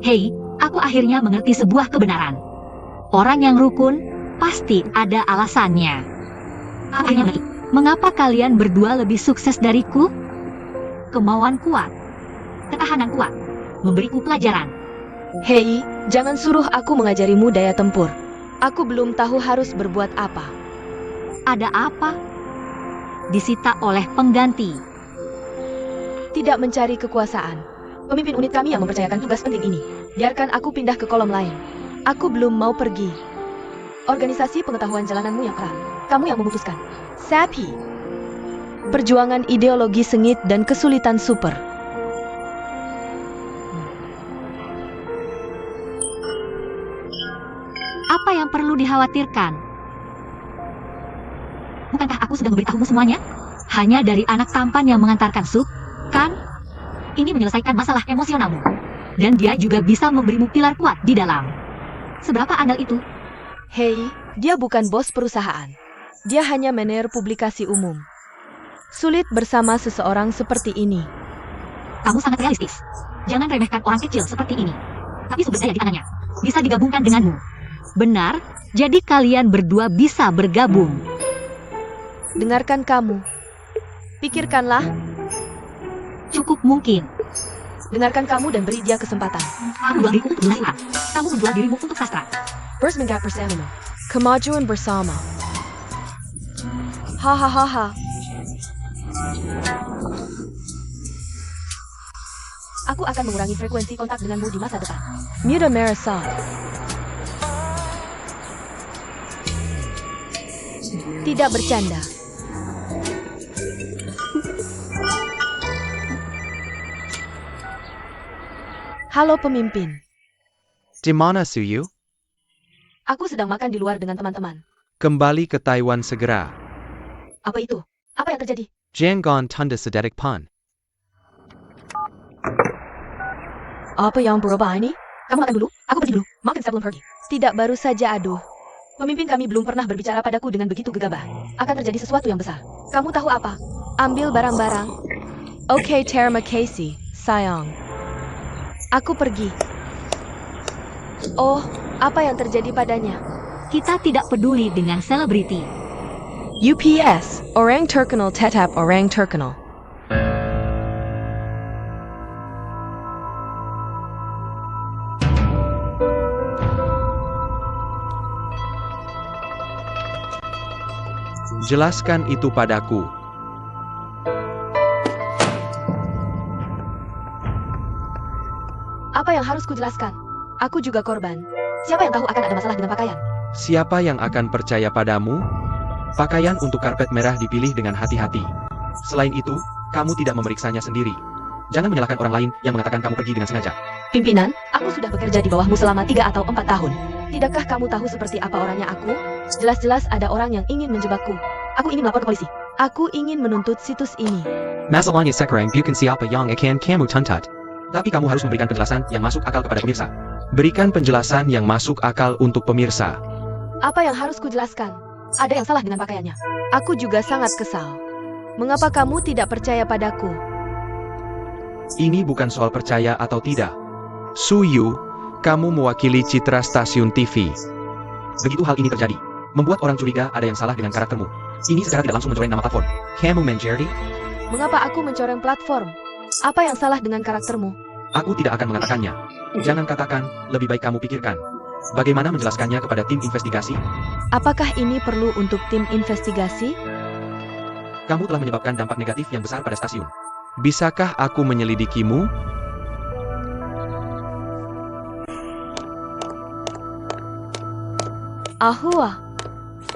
Hei, aku akhirnya mengerti sebuah kebenaran. Orang yang rukun pasti ada alasannya. Aku akhirnya mengerti. Mengapa kalian berdua lebih sukses dariku? Kemauan kuat, ketahanan kuat, memberiku pelajaran. Hei, jangan suruh aku mengajarimu daya tempur. Aku belum tahu harus berbuat apa. Ada apa? Disita oleh pengganti. Tidak mencari kekuasaan. Pemimpin unit kami yang mempercayakan tugas penting ini. Biarkan aku pindah ke kolom lain. Aku belum mau pergi. Organisasi pengetahuan jalananmu yang keram. Kamu yang memutuskan. Sapi. Perjuangan ideologi sengit dan kesulitan super. Apa yang perlu dikhawatirkan? Bukankah aku sudah memberitahumu semuanya? Hanya dari anak tampan yang mengantarkan sup, kan? Ini menyelesaikan masalah emosionalmu. Dan dia juga bisa memberimu pilar kuat di dalam. Seberapa andal itu? Hei, dia bukan bos perusahaan. Dia hanya manajer publikasi umum. Sulit bersama seseorang seperti ini. Kamu sangat realistis. Jangan remehkan orang kecil seperti ini. Tapi sumber daya di tangannya bisa digabungkan denganmu. Benar, jadi kalian berdua bisa bergabung. Dengarkan kamu. Pikirkanlah. Cukup mungkin. Dengarkan kamu dan beri dia kesempatan. Aku menjual diriku untuk lunasi utang. Kamu menjual dirimu untuk sastra. Bersemangat bersama. Kemajuan bersama. Hahaha. Aku akan mengurangi frekuensi kontak denganmu di masa depan. Muda Marisa. Tidak bercanda. Halo pemimpin. Di mana Suyu? Aku sedang makan di luar dengan teman-teman. Kembali ke Taiwan segera. Apa itu? Apa yang terjadi? Jangan tanda sedetik pan. Apa yang berubah ini? Kamu makan dulu, aku pergi dulu. Makan sebelum pergi. Tidak baru saja aduh. Pemimpin kami belum pernah berbicara padaku dengan begitu gegabah. Akan terjadi sesuatu yang besar. Kamu tahu apa? Ambil barang-barang. Oke, terima kasih, sayang. Aku pergi. Oh, apa yang terjadi padanya? Kita tidak peduli dengan selebriti. UPS, orang terkenal tetap orang terkenal. Jelaskan itu padaku. Apa yang harus kujelaskan? Aku juga korban. Siapa yang tahu akan ada masalah dengan pakaian? Siapa yang akan percaya padamu? Pakaian untuk karpet merah dipilih dengan hati-hati. Selain itu, kamu tidak memeriksanya sendiri. Jangan menyalahkan orang lain yang mengatakan kamu pergi dengan sengaja. Pimpinan, aku sudah bekerja di bawahmu selama 3 atau 4 tahun. Tidakkah kamu tahu seperti apa orangnya aku? Jelas-jelas ada orang yang ingin menjebakku. Aku ingin melapor ke polisi. Aku ingin menuntut situs ini. Masalahnya sekarang bukan siapa yang akan kamu tuntut. Tapi kamu harus memberikan penjelasan yang masuk akal kepada pemirsa. Berikan penjelasan yang masuk akal untuk pemirsa. Apa yang harus kujelaskan? Ada yang salah dengan pakaiannya. Aku juga sangat kesal. Mengapa kamu tidak percaya padaku? Ini bukan soal percaya atau tidak. Suyu, kamu mewakili citra stasiun TV. Begitu hal ini terjadi, membuat orang curiga ada yang salah dengan karaktermu. Ini secara tidak langsung mencoreng nama platform. Kamu menjadi? Mengapa aku mencoreng platform? Apa yang salah dengan karaktermu? Aku tidak akan mengatakannya. Jangan katakan, lebih baik kamu pikirkan. Bagaimana menjelaskannya kepada tim investigasi? Apakah ini perlu untuk tim investigasi? Kamu telah menyebabkan dampak negatif yang besar pada stasiun. Bisakah aku menyelidikimu? Ahua.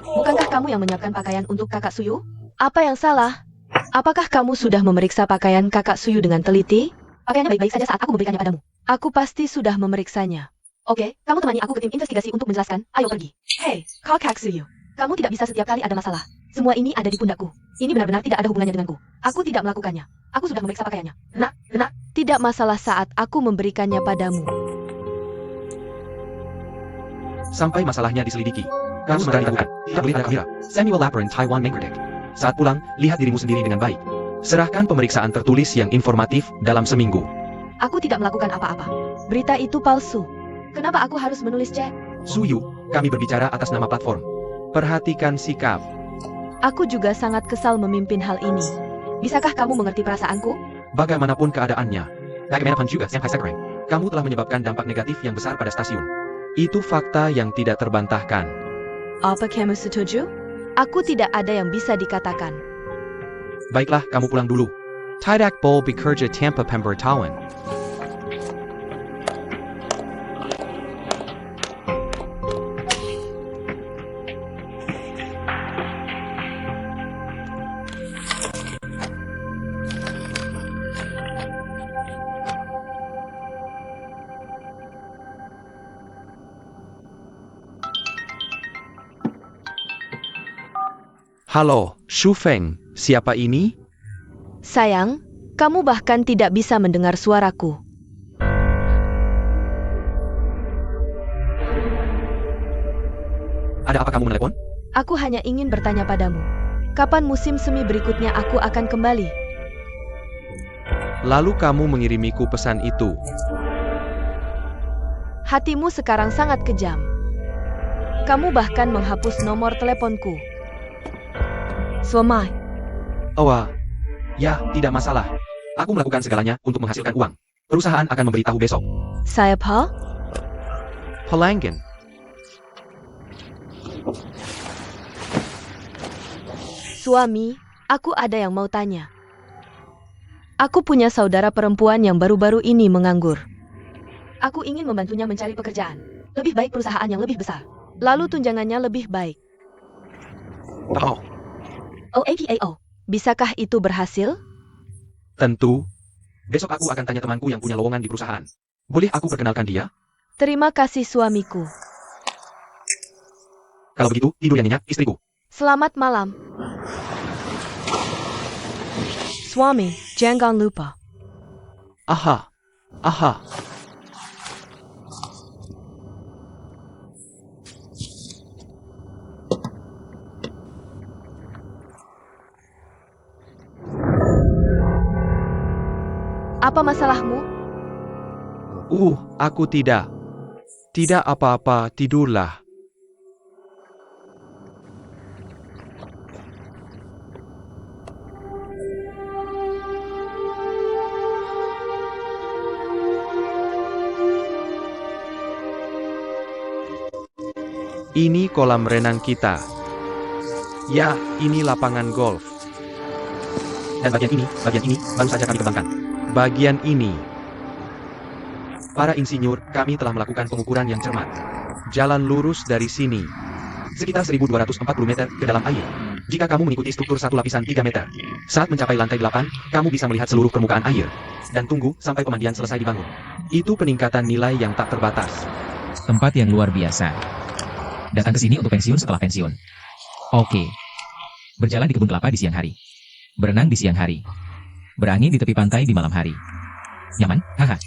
Bukankah kamu yang menyiapkan pakaian untuk kakak Suyu? Apa yang salah? Apakah kamu sudah memeriksa pakaian kakak Suyu dengan teliti? Pakaiannya baik-baik saja saat aku memberikannya padamu. Aku pasti sudah memeriksanya. Oke, kamu temani aku ke tim investigasi untuk menjelaskan. Ayo pergi. Hei, kakak Suyu. Kamu tidak bisa setiap kali ada masalah. Semua ini ada di pundakku. Ini benar-benar tidak ada hubungannya denganku. Aku tidak melakukannya. Aku sudah memeriksa pakaiannya. Nak. Tidak masalah saat aku memberikannya padamu. Sampai masalahnya diselidiki. Kamu berani bukan? Tidak boleh ada kamera. Samuel Laperin, Taiwan Mengerdek. Saat pulang, lihat dirimu sendiri dengan baik. Serahkan pemeriksaan tertulis yang informatif dalam seminggu. Aku tidak melakukan apa-apa. Berita itu palsu. Kenapa aku harus menulis cek? Suyu, kami berbicara atas nama platform. Perhatikan sikap. Aku juga sangat kesal memimpin hal ini. Bisakah kamu mengerti perasaanku? Bagaimanapun keadaannya. Bagaimanapun juga, kamu telah menyebabkan dampak negatif yang besar pada stasiun. Itu fakta yang tidak terbantahkan. Apa kamu setuju? Aku tidak ada yang bisa dikatakan. Baiklah, kamu pulang dulu. Tidak boleh bekerja tanpa pemberitahuan. Halo, Shu Feng, siapa ini? Sayang, kamu bahkan tidak bisa mendengar suaraku. Ada apa kamu menelepon? Aku hanya ingin bertanya padamu. Kapan musim semi berikutnya aku akan kembali? Lalu kamu mengirimiku pesan itu. Hatimu sekarang sangat kejam. Kamu bahkan menghapus nomor teleponku. Suamai. Ya, tidak masalah. Aku melakukan segalanya untuk menghasilkan uang. Perusahaan akan memberitahu besok. Siapa? Pelanggan. Suami, aku ada yang mau tanya. Aku punya saudara perempuan yang baru-baru ini menganggur. Aku ingin membantunya mencari pekerjaan. Lebih baik perusahaan yang lebih besar. Lalu tunjangannya lebih baik. OAPAO. Bisakah itu berhasil? Tentu. Besok aku akan tanya temanku yang punya lowongan di perusahaan. Boleh aku perkenalkan dia? Terima kasih suamiku. Kalau begitu, tidur yang nyenyak, istriku. Selamat malam. Suami, jangan lupa. Aha. Apa masalahmu? Aku tidak. Tidak apa-apa, tidurlah. Ini kolam renang kita. Ya, ini lapangan golf. Dan bagian ini baru saja kami kembangkan. Bagian ini. Para insinyur, kami telah melakukan pengukuran yang cermat. Jalan lurus dari sini. Sekitar 1240 meter ke dalam air. Jika kamu mengikuti struktur satu lapisan 3 meter. Saat mencapai lantai 8, kamu bisa melihat seluruh permukaan air. Dan tunggu sampai pemandian selesai dibangun. Itu peningkatan nilai yang tak terbatas. Tempat yang luar biasa. Datang ke sini untuk pensiun setelah pensiun. Oke. Berjalan di kebun kelapa di siang hari. Berenang di siang hari. Berangin di tepi pantai di malam hari. Nyaman? Haha.